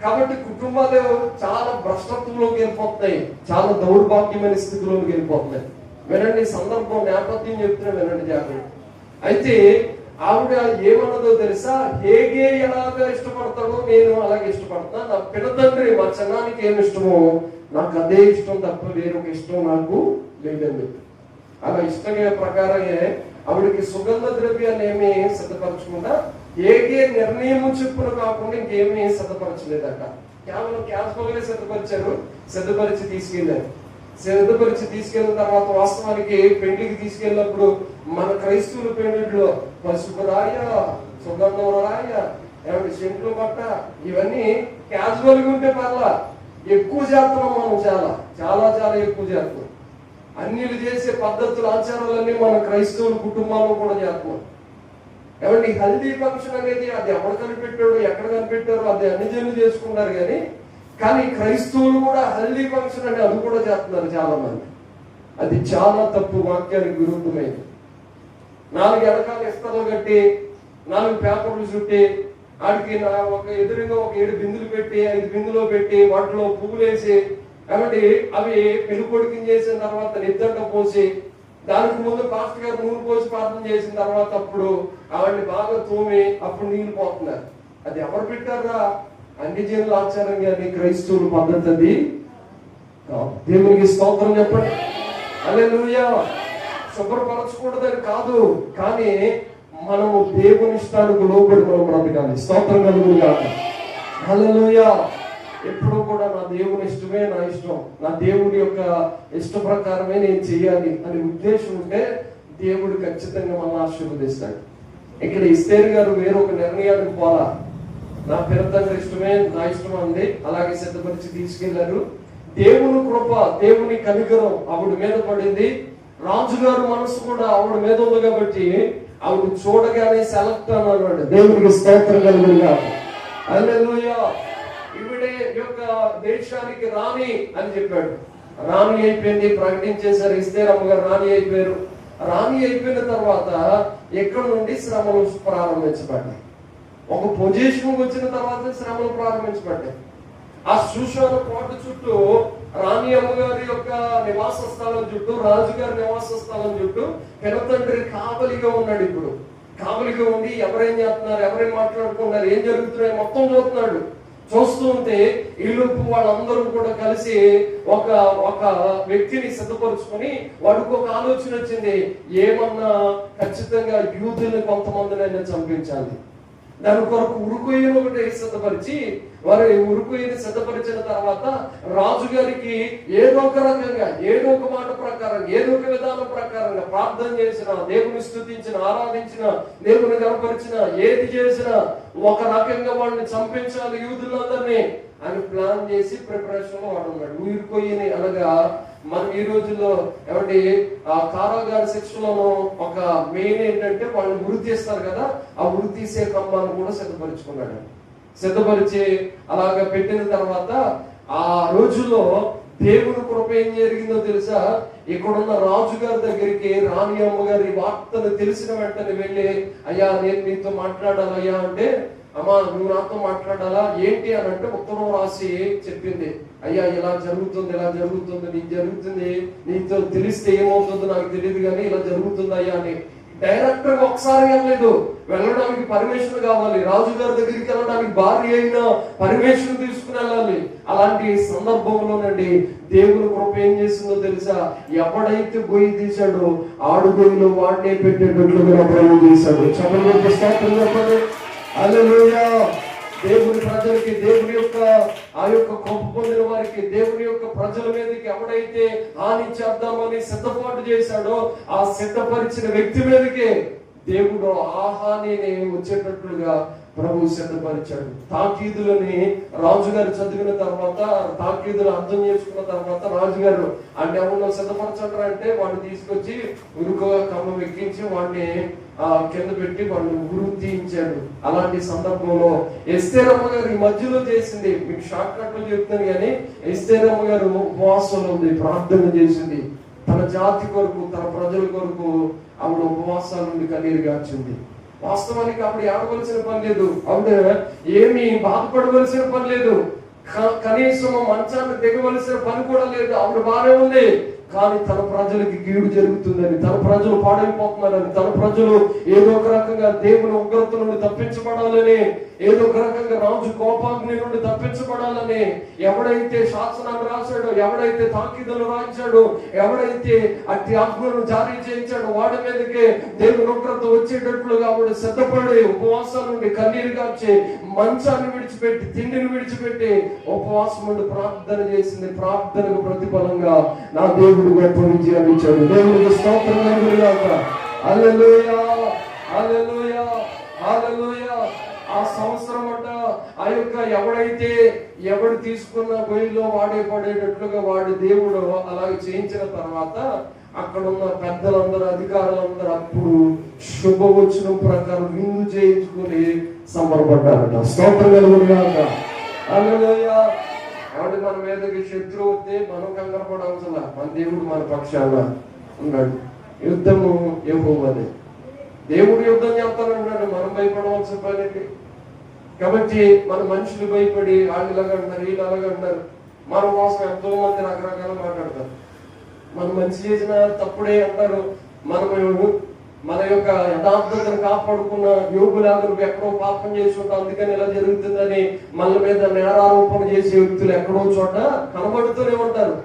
కాబట్టి కుటుంబాలు చాలా భ్రష్టత్వంలోకి వెళ్ళిపోతున్నాయి, చాలా దౌర్భాగ్యమైన స్థితిలోకి వెళ్ళిపోతున్నాయి. వినండి, సందర్భం నేపథ్యం చెప్తున్నా వినండి జాగ్రత్త. అయితే ఆవిడ ఏమన్నదో తెలుసా, హేగే ఎలాగా ఇష్టపడతాడో నేను అలాగే ఇష్టపడతా, నా పినతండ్రి మా చిన్నానికి ఏమి ఇష్టమో నాకు అదే ఇష్టం తప్ప వేరొక ఇష్టం నాకు లేదండి. అలా ఇష్టమైన ప్రకారమే ఆవిడకి సుగంధ ద్రవ్యాన్ని ఏమి సిద్ధపరచకుండా హేగే నిర్ణయం చెప్పును కాకుండా ఇంకేమీ సిద్ధపరచలేదట. కేవలం క్యాజువల్ గా సిద్ధపరిచి తీసుకెళ్ళారు. సిద్ధపరిచి తీసుకెళ్ళిన తర్వాత వాస్తవానికి పెళ్లికి తీసుకెళ్ళినప్పుడు మన క్రైస్తవుల పెళ్లిలో పసుపు రాయ, సుగంధం రాయ, ఏమంటే చెంట్లు బట్ట ఇవన్నీ క్యాజువల్ గా ఉంటే పర్లా, ఎక్కువ చేస్తున్నాం మనం, చాలా చాలా చాలా ఎక్కువ చేస్తున్నాం. అన్నిలు చేసే పద్ధతులు ఆచారాలన్నీ మన క్రైస్తవుల కుటుంబాల్లో కూడా చేస్తున్నాం. ఏమంటే హల్దీ ఫంక్షన్ అనేది అది ఎవరు కనిపెట్టాడు, ఎక్కడ కనిపెట్టారో అది అన్ని జనులు చేసుకున్నారు కానీ క్రైస్తవులు కూడా హల్దీ ఫంక్షన్ అని అది కూడా చేస్తున్నారు చాలా మంది. అది చాలా తప్పు, వాక్యానికి విరుద్ధమైంది. 4 ఎడకాల ఇస్తలు కట్టి 4 పేపర్లు చుట్టి వాడికి ఒక ఎదురుగా ఒక 7 బిందులు పెట్టి 5 బిందులో పెట్టి వాటిలో పువ్వులు వేసి కాబట్టి అవి పెళ్లి కొడుకుని చేసిన తర్వాత నిద్దంట పోసి దానికి ముందు పాస్టర్ గారు నూనె పోసి ప్రార్థన చేసిన తర్వాత అప్పుడు అవన్నీ బాగా తోమి అప్పుడు నీళ్లు పోతున్నారు. అది ఎవరు పెట్టారా? అన్ని జనుల ఆచారం కానీ క్రైస్తవుల పద్ధతి అది. దేవునికి స్తోత్రం చెప్పండి. హల్లెలూయా. శుభ్రపరచకూడదని కాదు, కానీ మనము దేవుని ఇష్టానికి లోబడి మనం బ్రతకాలి. స్తోత్రం కలుగునుగా. హల్లెలూయా. ఎప్పుడు కూడా నా దేవుని ఇష్టమే నా ఇష్టం, నా దేవుడి యొక్క ఇష్ట ప్రకారమే నేను చెయ్యాలి అనే ఉద్దేశం ఉంటే దేవుడు ఖచ్చితంగా మనల్ని ఆశీర్వదిస్తాడు. ఇక్కడ ఎస్తేరు గారు వేరొక నిర్ణయానికి పోలా, నా పినతండ్రి ఇష్టమే నా ఇష్టం అంది, అలాగే సిద్ధపరిచి తీసుకెళ్లారు. దేవుని కృప, దేవుని కనికరం ఆవిడ మీద పడింది. రాజుగారు మనసు కూడా ఆవిడ మీద ఉంది కాబట్టి ఆవిడ చూడగానే సెలెక్ట్ అన్నాడు. దేవునికి స్తోత్రం కలుగునుగా. హల్లెలూయా. ఈవిడే యొక్క దేశానికి రాణి అని చెప్పాడు. రాణి అయిపోయింది, ప్రకటించేశారు. ఎస్తేరమ్మ గారు రాణి అయిపోయారు. రాణి అయిపోయిన తర్వాత ఎక్కడి నుండి శ్రమలు ప్రారంభించబడ్డాయి. ఒక పొజిషన్ వచ్చిన తర్వాత శ్రమలు ప్రారంభించబడ్డాయి. ఆ శూషాను కోట చుట్టూ రాణి అమ్మగారి యొక్క నివాస స్థలం చుట్టూ, రాజుగారి నివాస స్థలం చుట్టూ పినతండ్రి కావలిగా ఉన్నాడు. ఇప్పుడు కావలిగా ఉండి ఎవరేం చేస్తున్నారు, ఎవరేం మాట్లాడుకున్నారు, ఏం జరుగుతున్నాయి మొత్తం చూస్తున్నాడు. చూస్తూ ఉంటే ఈలోపు వాళ్ళందరూ కూడా కలిసి ఒక వ్యక్తిని సిద్ధపరుచుకొని వాడికి ఒక ఆలోచన వచ్చింది. ఏమన్నా ఖచ్చితంగా యూదుల్ని కొంతమందినైనా చంపించాలి. దాని కొరకు ఉరుకొయ్యను ఒకటి సిద్ధపరిచి వారు ఉరుకొయ్యని సిద్ధపరిచిన తర్వాత రాజుగారికి ఏదో ఒక రకంగా, ఏదో ఒక మాట ప్రకారం, ఏదో ఒక విధానం ప్రకారంగా ప్రార్థన చేసిన, దేవుని స్తుతించిన, ఆరాధించిన, దేవుని కనపరిచిన, ఏది చేసినా ఒక రకంగా వాళ్ళని చంపించాలి యూదులందరినీ అని ప్లాన్ చేసి ప్రిపరేషన్ లో వాడు ఉన్నాడు. ఉరుకొయ్యని అనగా మనం ఈ రోజుల్లో ఏమంటే ఆ కారాగార శిక్షలోనూ ఒక మెయిన్ ఏంటంటే వాళ్ళు ఉరి తీస్తారు కదా, ఆ ఉరి తీసే కంబాన్ని కూడా సిద్ధపరుచుకున్నాడు. సిద్ధపరిచి అలాగా పెట్టిన తర్వాత ఆ రోజుల్లో దేవుని కృప ఏం జరిగిందో తెలుసా? ఇక్కడున్న రాజుగారి దగ్గరికి రాణి అమ్మగారి వార్తను తెలిసిన వెంటనే వెళ్ళి, అయ్యా నేను నీతో మాట్లాడాలయ్యా అంటే, అమ్మా నువ్వు నాతో మాట్లాడాలా ఏంటి అని అంటే ఉత్తరం రాసి చెప్పింది. అయ్యా ఇలా జరుగుతుంది నీకు జరుగుతుంది, నీతో తెలిస్తే ఏమవుతుందో నాకు తెలియదు కానీ ఇలా జరుగుతుంది అయ్యా అని డైరెక్టర్ గా ఒకసారి వెళ్ళలేదు. వెళ్ళడానికి పర్మిషన్ కావాలి, రాజుగారి దగ్గరికి వెళ్ళడానికి భార్య అయినా పర్మిషన్ తీసుకుని వెళ్ళాలి. అలాంటి సందర్భంలోనండి దేవుని కృప ఏం చేసిందో తెలుసా? ఎవడైతే గొయ్యి తీశాడో ఆడు గొయ్యిలో వాడినే పెట్టేటట్లుగా ప్రభు చేశాడు. చెప్పండి. హల్లెలూయా. దేవుని ప్రజలకి, దేవుని యొక్క ఆ యొక్క కృప పొందిన వారికి, దేవుని యొక్క ప్రజల మీదకి ఎవడైతే హాని చేద్దామని సిద్ధపాటు చేశాడో ఆ సిద్ధపరిచిన వ్యక్తి మీదకి దేవుడు ఆ హానిని వచ్చేటట్లుగా ప్రభు సిద్ధపరిచాడు. తాకీదులని రాజుగారు చదివిన తర్వాత, తాకీదులు అర్థం చేసుకున్న తర్వాత రాజుగారు అంటే ఎవరిలో సిద్ధపరచండి అంటే వాడిని తీసుకొచ్చి ఉరుకుగా కమ్మం ఎక్కించి వాడిని కింద పెట్టి వాళ్ళు ఉరుగు తీయించాడు. అలాంటి సందర్భంలో ఎస్తేరమ్మ గారు ఈ మధ్యలో చేసింది, మీకు షార్ట్ కట్ లో చెప్తాను కానీ, ఎస్తేరమ్మ గారు ఉపవాసంలో ఉంది, ప్రార్థన చేసింది. తన జాతి కొరకు, తన ప్రజల కొరకు ఆవిడ ఉపవాసాల నుండి కన్నీరు గార్చింది. వాస్తవానికి ఆవిడ ఏడవలసిన పని లేదు, ఆవిడ ఏమి బాధపడవలసిన పని లేదు, కనీసం మంచాన్ని దిగవలసిన పని కూడా లేదు. ఆవిడ బాగానే ఉంది. కానీ తన ప్రజలకి కీడు జరుగుతుందని, తన ప్రజలు పాడైపోతున్నారని, తన ప్రజలు ఏదో ఒక రకంగా దేవుని ఉగ్రత నుండి తప్పించబడాలని, ఏదో ఒక రకంగా రాజు కోపాగ్ని నుండి తప్పించబడాలని ఎవడైతే శాసనాన్ని రాశాడో, ఎవడైతే తాకీదులు రాయించాడో, ఎవడైతే అట్టి ఆజ్ఞను జారీ చేయించాడో వాడి మీదకి దేవుని ఉగ్రత వచ్చేటట్లుగా ఆవిడ సిద్ధపడి ఉపవాసాల నుండి కన్నీరు గార్చి మంచాన్ని విడిచిపెట్టి, తిండిని విడిచిపెట్టి ఉపవాసం నుండి ప్రార్థన చేసింది. ప్రార్థనకు ప్రతిఫలంగా నా దేవుడు గొప్ప విజయాన్ని ఇచ్చాడు. దేవుడికి స్తోత్రం కలుగునుగాక. హల్లెలూయా, హల్లెలూయా, హల్లెలూయా. ఆ సంవత్సరం అంట ఆ యొక్క ఎవడు తీసుకున్న గొయ్యిలో వాడే పడేటట్లుగా వాడి దేవుడు అలాగే చేయించిన తర్వాత అక్కడ ఉన్న పెద్దలందరూ, అధికారులందరూ అప్పుడు శుభవచనం ప్రకారం విందు చేయించుకుని సంబరపడ్డారట. స్తోత్రం కలుగునుగాక. హల్లెలూయా. కాబట్టి మన మీదకి శత్రువు వస్తే మనం కంగారు పడవలసిన, మన దేవుడు మన పక్షాన ఉన్నాడు. యుద్ధము యెహోవాదే. దేవుడు యుద్ధం చేస్తానంటున్నాడు, మనం భయపడవలసిన పని. కాబట్టి మన మనుషులు భయపడి వాళ్ళు ఇలాగ అంటారు, వీళ్ళు అలాగ అంటారు. మన కోసం ఎంతో మంది రకరకాల మాట్లాడతారు. మనం మంచి చేసిన తప్పుడే అంటారు. మన యొక్క యథార్థతను కాపాడుకున్న యోగులాగరు ఎక్కడో పాపం చేసి ఉంటాం, అందుకని ఇలా జరుగుతుందని మన మీద నేరారోపణ చేసే వ్యక్తులు ఎక్కడో చోట కనబడుతూనే ఉంటారు.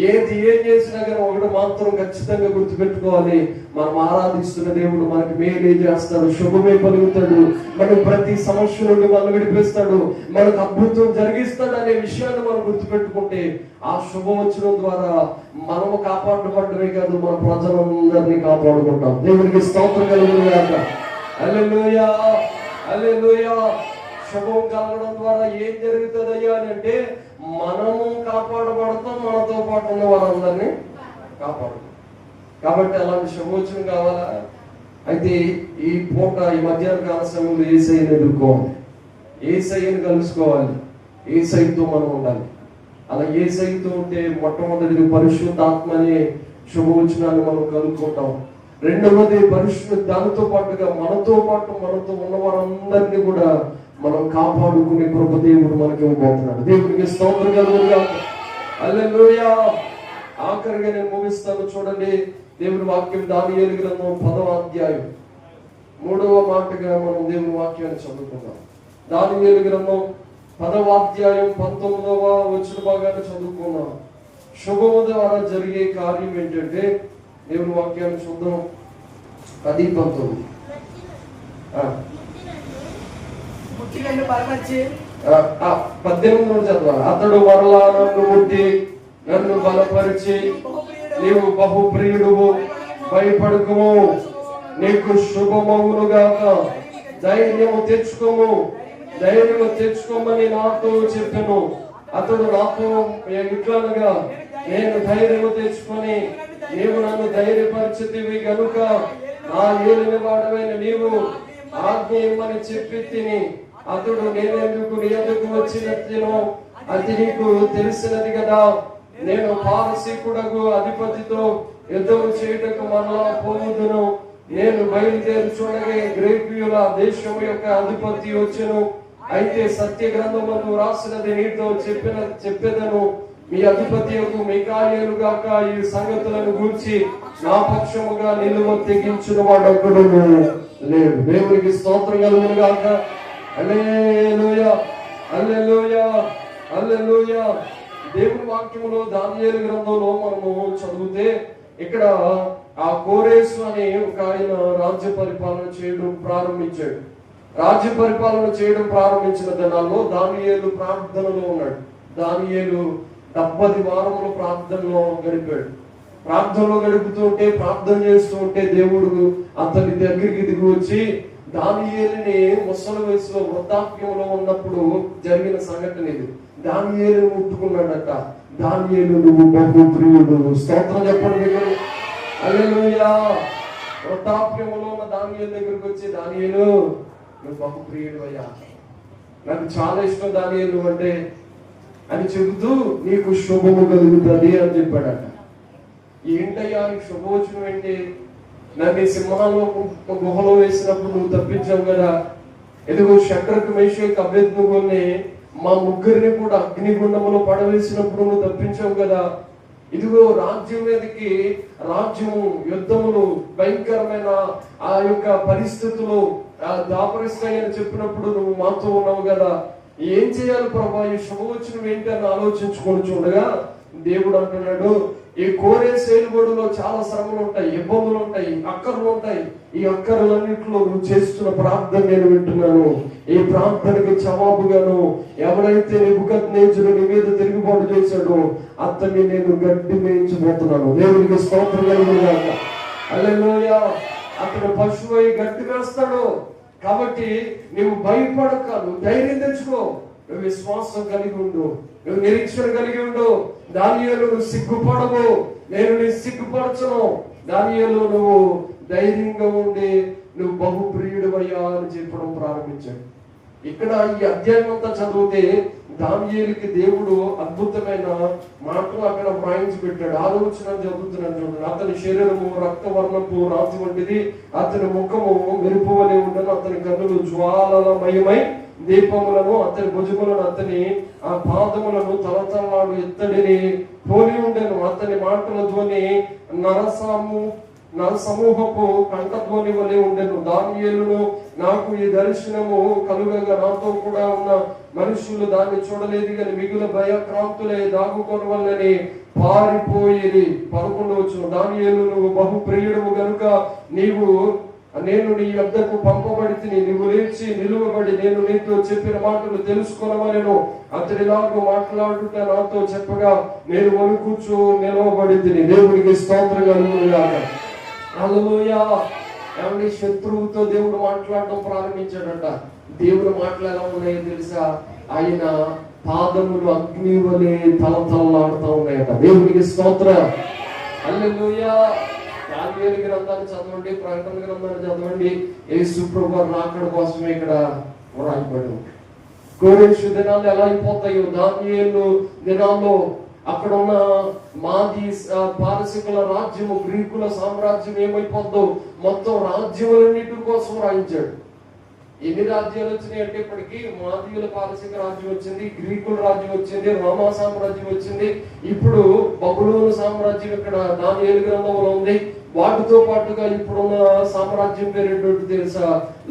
ఏం చేసినా కానీ ఒకటి మాత్రం ఖచ్చితంగా గుర్తుపెట్టుకోవాలి, మనం ఆరాధిస్తున్న దేవుడు మనకి మేలే చేస్తాడు, శుభమే పలుకుతాడు, మనకు ప్రతి సమస్య నుండి మనం విడిపిస్తాడు, మనకు అద్భుతం జరిగిస్తాడు అనే విషయాన్ని మనం గుర్తుపెట్టుకుంటే ఆ శుభవచనం ద్వారా మనము కాపాడబడ్డమే కాదు, మన ప్రజలందరినీ కాపాడుకుంటాం. దేవునికి స్తోత్రం కలుగునుగాక. హల్లెలూయా, హల్లెలూయా. శుభం కలగడం ద్వారా ఏం జరుగుతుందయ్యా అని అంటే మనము కాపాడబడతాం, మనతో పాటు ఉన్న వారందరినీ కాపాడుతాం. కాబట్టి అలాంటి శుభవచనం కావాలా? అయితే ఈ పూట, ఈ మధ్యాహ్న కాల సమయంలో యేసయ్యను ఎదుర్కోవాలి, యేసయ్యను కలుసుకోవాలి, యేసయ్యతో మనం ఉండాలి. అలా యేసయ్యతో ఉంటే మొట్టమొదటిది పరిశుద్ధాత్మ అనే శుభవచనాన్ని మనం కలుపుకుంటాం. రెండవది దానితో పాటుగా మనతో ఉన్న వారందరినీ కూడా మనం కాపాడుకునే కృప దేవుడు మనకి ఇవ్వబోతున్నాడు. దేవుడికి స్తోత్రం కలుగునుగాక. హల్లెలూయా. ఆఖరిగా నేను ముగిస్తాను, చూడండి. దేవుని వాక్యం దానియేలు గ్రంథం 10వ అధ్యాయం 3వ మాటగా మనం దేవుని వాక్యాన్ని చదువుకుందాం. దానియేలు గ్రంథం 10వ అధ్యాయం 19వ వచన భాగాన్ని చదువుకున్నాం. శుభము ద్వారా జరిగే కార్యం ఏంటంటే, దేవుని వాక్యాన్ని చూద్దాం. 10:19. 18 చదవాలి. అతడు మరలా నన్ను ముట్టి నన్ను బలపరిచి, నీవు బహుప్రియుడువు, భయపడకుము, నీకు శుభమవునుగాక, ధైర్యము తెచ్చుకోమని నాతో చెప్పెను. అతడు నాతో ఇట్లనగా, నేను ధైర్యము తెచ్చుకొని నీవు నన్ను ధైర్యపరిచితివి గనుక నా ఏలిన వాడవైన నీవు ఆజ్ఞ ఇమ్మని చెప్పి తిని. అతడు, నేనెందుకు నీ ఎదుకు వచ్చినట్లునో అది నీకు తెలిసినది కదా. నేను పారసీకుడకు అధిపతితో యుద్ధం చేయుటకు మరలా పోవుదును. నేను బయలుదేరి చూడగా గ్రీకుల దేశం యొక్క అధిపతి వచ్చెను. అయితే సత్య గ్రంథమును రాసినది నీతో చెప్పెదను. మీ అధిపతి మికాయేలు గాక ఈ సంగతులను గూర్చి నా పక్షముగా నిలువ తెగించిన వాడు ఒక్కడు లేడు. దేవునికి స్తోత్రం కలుగును గాక. హల్లెలూయా, హల్లెలూయా, హల్లెలూయా. దేవుని వాక్యములో దానియేలు గ్రంథంలో మనము చదివితే ఇక్కడ ఆ కోరేసు అనే ఒక ఆయన రాజ్య పరిపాలన చేయడం ప్రారంభించాడు. రాజ్య పరిపాలన చేయడం ప్రారంభించిన దినాల్లో దానియేలు ప్రార్థనలో ఉన్నాడు. దానియేలు 70 వారములు ప్రార్థనలో గడిపాడు. ప్రార్థనలో గడుపుతుంటే, ప్రార్థన చేస్తూ ఉంటే దేవుడు అతని దగ్గరికి దిగి వచ్చి దానియేలుని ముసలి వయసులో వృద్ధాప్యంలో ఉన్నప్పుడు జరిగిన సంఘటన ఇది. దానియేలుని ముట్టుకున్నాడట. దానియేలు నువ్వు బహు ప్రియుడు. స్తోత్రం చెప్పండి. హల్లెలూయా. వృద్ధాప్యంలో ఉన్న దానియేలు దగ్గరికి వచ్చి దానియేలు నువ్వు బహు ప్రియుడు అయ్యా, నాకు చాలా ఇష్టం దానియేలు అంటే అని చెబుతూ నీకు శుభము కలుగుతుంది అని చెప్పాడట. ఏంటయ్యా నీకు శుభవచనం ఏంటి? నన్ను సింహాలో గుహలో వేసినప్పుడు నువ్వు తప్పించావు కదా, ఎదుగో శంకరకు మేషకు అభ్యర్థుని మా ముగ్గురిని కూడా అగ్నిగుండములో పడవేసినప్పుడు నువ్వు తప్పించావు కదా, ఇదిగో రాజ్యం మీదకి రాజ్యం యుద్ధములు భయంకరమైన ఆ యొక్క పరిస్థితులు దాపరిస్తాయని చెప్పినప్పుడు నువ్వు మాతో ఉన్నావు కదా, ఏం చేయాలి ప్రభా, ఈ శుభవచనం ఏంటి అని ఆలోచించుకొని చూడగా దేవుడు అంటున్నాడు, ఈ కోరే సేలుబడిలో చాలా శ్రమలు ఉంటాయి, ఇబ్బందులు ఉంటాయి, అక్కర్లు ఉంటాయి. ఈ అక్కర్లన్నింటిలో నువ్వు చేస్తున్న ప్రార్థన నేను వింటున్నాను. ఈ ప్రార్థనకి జవాబుగాను ఎవరైతే నెబుకద్నెజరు నీ మీద తిరుగుబాటు చేశాడో అతన్ని నేను గడ్డి మేయించబోతున్నాను. దేవునికి స్తోత్రం కలుగును గాక. హల్లెలూయా. అతను పశువై గడ్డి వేస్తాడు. కాబట్టి నువ్వు భయపడక, నువ్వు ధైర్యం తెచ్చుకో, నువ్వు విశ్వాసం కలిగి ఉండు, నువ్వు నిరీక్షణ కలిగి ఉండు. దానియేలు నువ్వు సిగ్గుపడవు, నేను నీ సిగ్గుపరచను. దానియేలు నువ్వు ధైర్యంగా ఉండి నువ్వు బహు ప్రియుడవయ్యా అని చెప్పడం ప్రారంభించాడు. ఇక్కడ ఈ అధ్యాయం అంతా చదివితే దానియేలుకి దేవుడు అద్భుతమైన మాటలు అక్కడ వ్రాయించి పెట్టాడు. ఆలోచన చదువుతున్నాను చూడండి. అతని శరీరము రక్తవర్ణపు రాతి వంటిది, అతని ముఖము మెరుపు వలె ఉండను, అతని కన్నులు జ్వాలమయమై దీపములను, అతని భుజములను, అతని ఆ పాదములను తలతలాడు ఎత్తడిని పోలి ఉండెను. అతని మాటల ధ్వని నరసమూహపు కంఠధ్వని వలె ఉండెను. దానియేలును నాకు ఈ దర్శనము కలుగగా నాతో కూడా ఉన్న మనుషులు దాన్ని చూడలేదు కానీ మిగుల భయక్రాంతులై దాగుకొని వల్లని పారిపోయేది. 11 వచ్చును. దానియేలు నువ్వు బహు ప్రియుడము గనుక నేను నీ యొద్దకు పంపబడితే నీవు లేచి నిలువబడి నేను నీతో చెప్పిన మాటలు తెలుసుకొనవలెను. అతడిలాగా మాట్లాడుట నాతో చెప్పగా నేను వణుకుచు నిలవబడి తిని. దేవునికి స్తోత్రం కలుగును గాక. హల్లెలూయా. ఏమండి, శత్రువుతో దేవుడు మాట్లాడడం ప్రారంభించాడట. దేవుడు మాటలు ఎలా ఉన్నాయో తెలుసా? ఆయన పాదములు అగ్ని వలె తలతలలాడుతూ ఉన్నాయట. దేవునికి స్తోత్రం. హల్లెలూయా. దానియేలు గ్రంథాన్ని చదవండి, ప్రకటన గ్రంథాన్ని చదవండి. యేసు ప్రభువు రాకడ కోసమే ఇక్కడ రాయబడి. కోరేషు దినాలు ఎలా అయిపోతాయో దానియేలు దినాల్లో అక్కడ ఉన్న మాది పారసికుల రాజ్యము, గ్రీకుల సామ్రాజ్యం ఏమైపోద్దో మొత్తం రాజ్యములన్నిటి కోసం రాయించాడు. ఎన్ని రాజ్యాలు వచ్చినాయి అంటే ఇప్పటికీ మాదీయుల పారసిక రాజ్యం వచ్చింది, గ్రీకుల రాజ్యం వచ్చింది, రోమా సామ్రాజ్యం వచ్చింది, ఇప్పుడు బబులోను సామ్రాజ్యం ఇక్కడ దానియేలు గ్రంథంలో ఉంది. వాటితో పాటుగా ఇప్పుడున్న సామ్రాజ్యం పేరు ఏంటంటే తెలుసా?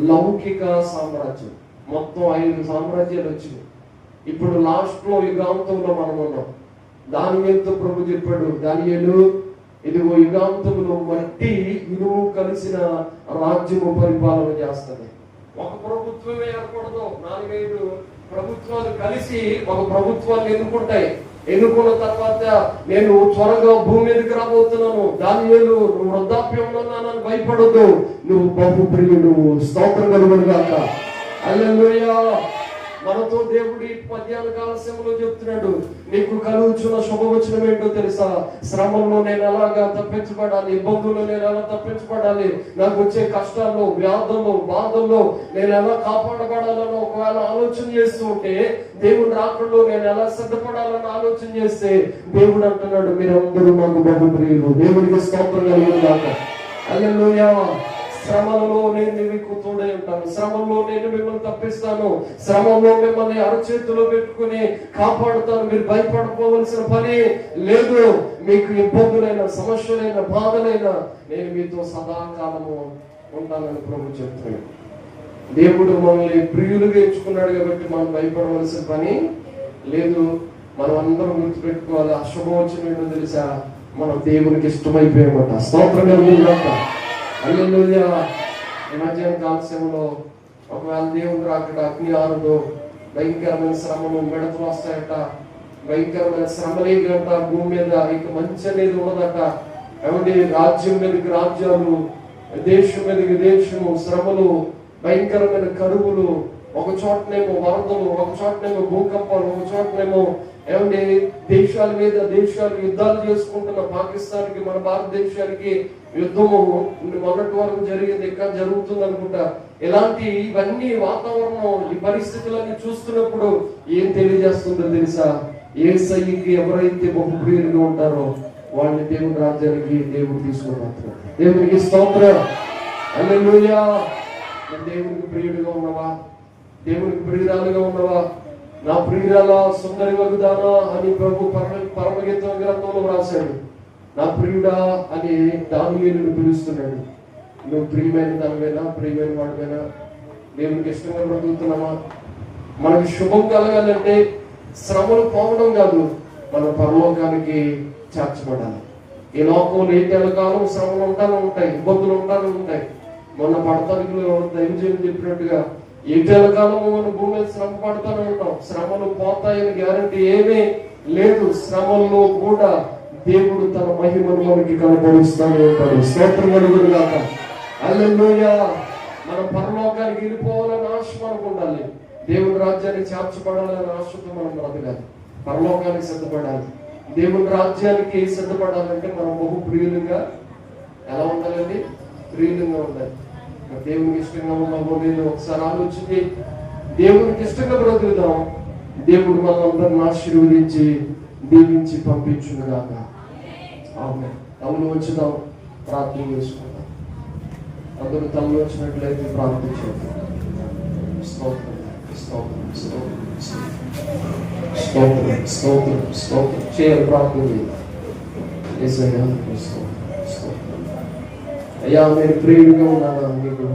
లౌకిక సామ్రాజ్యం. మొత్తం 5 సామ్రాజ్యాలు వచ్చినాయి. ఇప్పుడు లాస్ట్ లో యుగాంతంలో మనం ఉన్నాం. దానియేలుతో ప్రభు చెప్పాడు, దానియేలు ఇదిగో యుగాంతంలో మట్టి ఇనుము కలిసిన రాజ్యము పరిపాలన చేస్తుంది. ఒక ప్రభుత్వమే ఏర్పడదు, 4-5 ప్రభుత్వాలు కలిసి ఒక ప్రభుత్వాన్ని ఎన్నుకున్న తర్వాత నేను త్వరగా భూమి మీదకి రాబోతున్నాను. దానియేలు నువ్వు వృద్ధాప్యంలో ఉన్నానని భయపడదు, నువ్వు బహు ప్రియుడు. స్తోత్రం కలుగును గాక. హల్లెలూయా. మనతో దేవుడి మధ్యాహ్న కాల సమయంలో చెప్తున్నాడు, నీకు కలుగుచున్న శుభవచనం ఏంటో తెలుసా? శ్రమంలో నేను ఎలాగా తప్పించబడాలి, ఇబ్బందుల్లో నేను ఎలా తప్పించబడాలి, నాకు వచ్చే కష్టాల్లో, వ్యాధుల్లో, బాధల్లో నేను ఎలా కాపాడబడాలని ఒకవేళ ఆలోచన చేస్తూ ఉంటే, దేవుడు రాకడలో నేను ఎలా సిద్ధపడాలని ఆలోచన చేస్తే దేవుడు అంటున్నాడు, మీరందరూ నాకు బహు ప్రియులు. దేవుడికి స్తోత్రం కలుగును గాక. హల్లెలూయా. శ్రమలలో నేను మీకు తోడై ఉంటాను, శ్రమంలో నేను మిమ్మల్ని తప్పిస్తాను, శ్రమంలో మిమ్మల్ని అరచేతిలో పెట్టుకుని కాపాడుతాను. మీరు భయపడిపోవలసిన పని లేదు. మీకు ఇబ్బందులైన, సమస్యలైన, బాధలైన నేను మీతో సదాకాలము ఉంటానని ప్రభు చెప్తున్నాడు. దేవుడు మనల్ని ప్రియులుగా ఎంచుకున్నాడు కాబట్టి మనం భయపడవలసిన పని లేదు. మనం అందరం గుర్తుపెట్టుకోవాలి, అశుభవచనం ఏంటో తెలుసా? మనం దేవునికి ఇష్టమైపోయామట. స్తోత్రం కలుగుతుందట. హల్లెలూయా. ఈ మధ్యాహ్న కాలశంలో ఒకవేళ దేవుడు రాకడ అగ్ని ఆరదు, భయంకరమైన శ్రమలు మిడతలు వస్తాయట, భయంకరమైన శ్రమలే గంట భూమి మీద ఇక మంచి అనేది ఉండదట. ఏమంటే రాజ్యం మీదకి రాజ్యాలు, దేశం మీదకి దేశము, శ్రమలు, భయంకరమైన కరువులు, ఒక చోటనేమో వరదలు, ఒక చోటనేమో భూకంపాలు, ఒక చోటనేమో ఏమంటే దేశాల మీద దేశాలు యుద్ధాలు చేసుకుంటున్న పాకిస్తాన్కి మన భారతదేశానికి యుద్ధము మొన్నటి వరకు జరిగింది, ఇంకా జరుగుతుంది అనుకుంటా. ఇలాంటి ఇవన్నీ వాతావరణం, ఈ పరిస్థితులన్నీ చూస్తున్నప్పుడు ఏం తెలియజేస్తుందో తెలుసా? యేసయ్యకి ఎవరైతే బహుప్రియులుగా ఉంటారో వాళ్ళని దేవుని రాజ్యానికి దేవుడు తీసుకున్నారు. దేవునికి స్తోత్రం. హల్లెలూయా. దేవునికి ప్రియుడిగా ఉన్నవా? దేవునికి ప్రియురాలుగా ఉన్నవా? నా ప్రియురాల సుందరి వగుదానా అని ప్రభు పరమగీతం గ్రంథంలో రాశాడు. నా ప్రియుడా అని దానియేలును పిలుస్తున్నాడు. నువ్వు ప్రియమైన దానివేనా, ప్రియమైన వాడివేనా? దేవునికి ఇష్టంగా బ్రతుకుతున్నామా? మనకి శుభం కలగాలంటే శ్రమలు పోవడం కాదు, మన పరలోకానికి చేర్చబడాలి. ఈ లోకంలో ఏటేళ్ల కాలం శ్రమలు ఉంటానే ఉంటాయి, ఇబ్బందులు ఉంటానే ఉంటాయి. మొన్న పడతానికలో దైవజనం చెప్పినట్టుగా ఏటేళ్ల కాలము మన భూమి మీద శ్రమ పడతానే ఉంటాం. శ్రమలు పోతాయని గ్యారంటీ ఏమీ లేదు. శ్రమల్లో కూడా దేవుడు తన మహిమను మనకి కనపరుస్తానే ఉంటాడు. స్తోత్రం కలుగును గాక. హల్లెలూయా. మనం పరలోకానికి వెళ్ళిపోవాలని ఆశ మనకు ఉండాలి. దేవుని రాజ్యానికి చేర్చబడాలని ఆశతో మనం బ్రతకాలి. పరలోకానికి సిద్ధపడాలి. దేవుని రాజ్యానికి సిద్ధపడాలంటే మనం బహు ప్రియులుగా ఎలా ఉండాలండి? ప్రియులుగా ఉండాలి. దేవునికి ఇష్టంగా ఉన్నామో లేదో ఒకసారి ఆలోచించి దేవునికి ఇష్టంగా బ్రతుకుదాం. దేవుడు మనందరిని ఆశీర్వదించి దీవించి పంపించుగాక. ఆమేన్. తమను వచ్చుదాం, ప్రార్థన చేసుకుందాం. అందరూ తమను వచ్చినట్లయితే ప్రార్థించండి. స్తోత్రం, స్తోత్రం, స్తోత్రం, స్తోత్రం, స్తోత్రం, స్తోత్రం చేయాలి. ప్రార్థన చేయాలి. యేసయ్యా స్తోత్రం. అయ్యా నేను ప్రియుడిగా ఉన్నాను, నీకు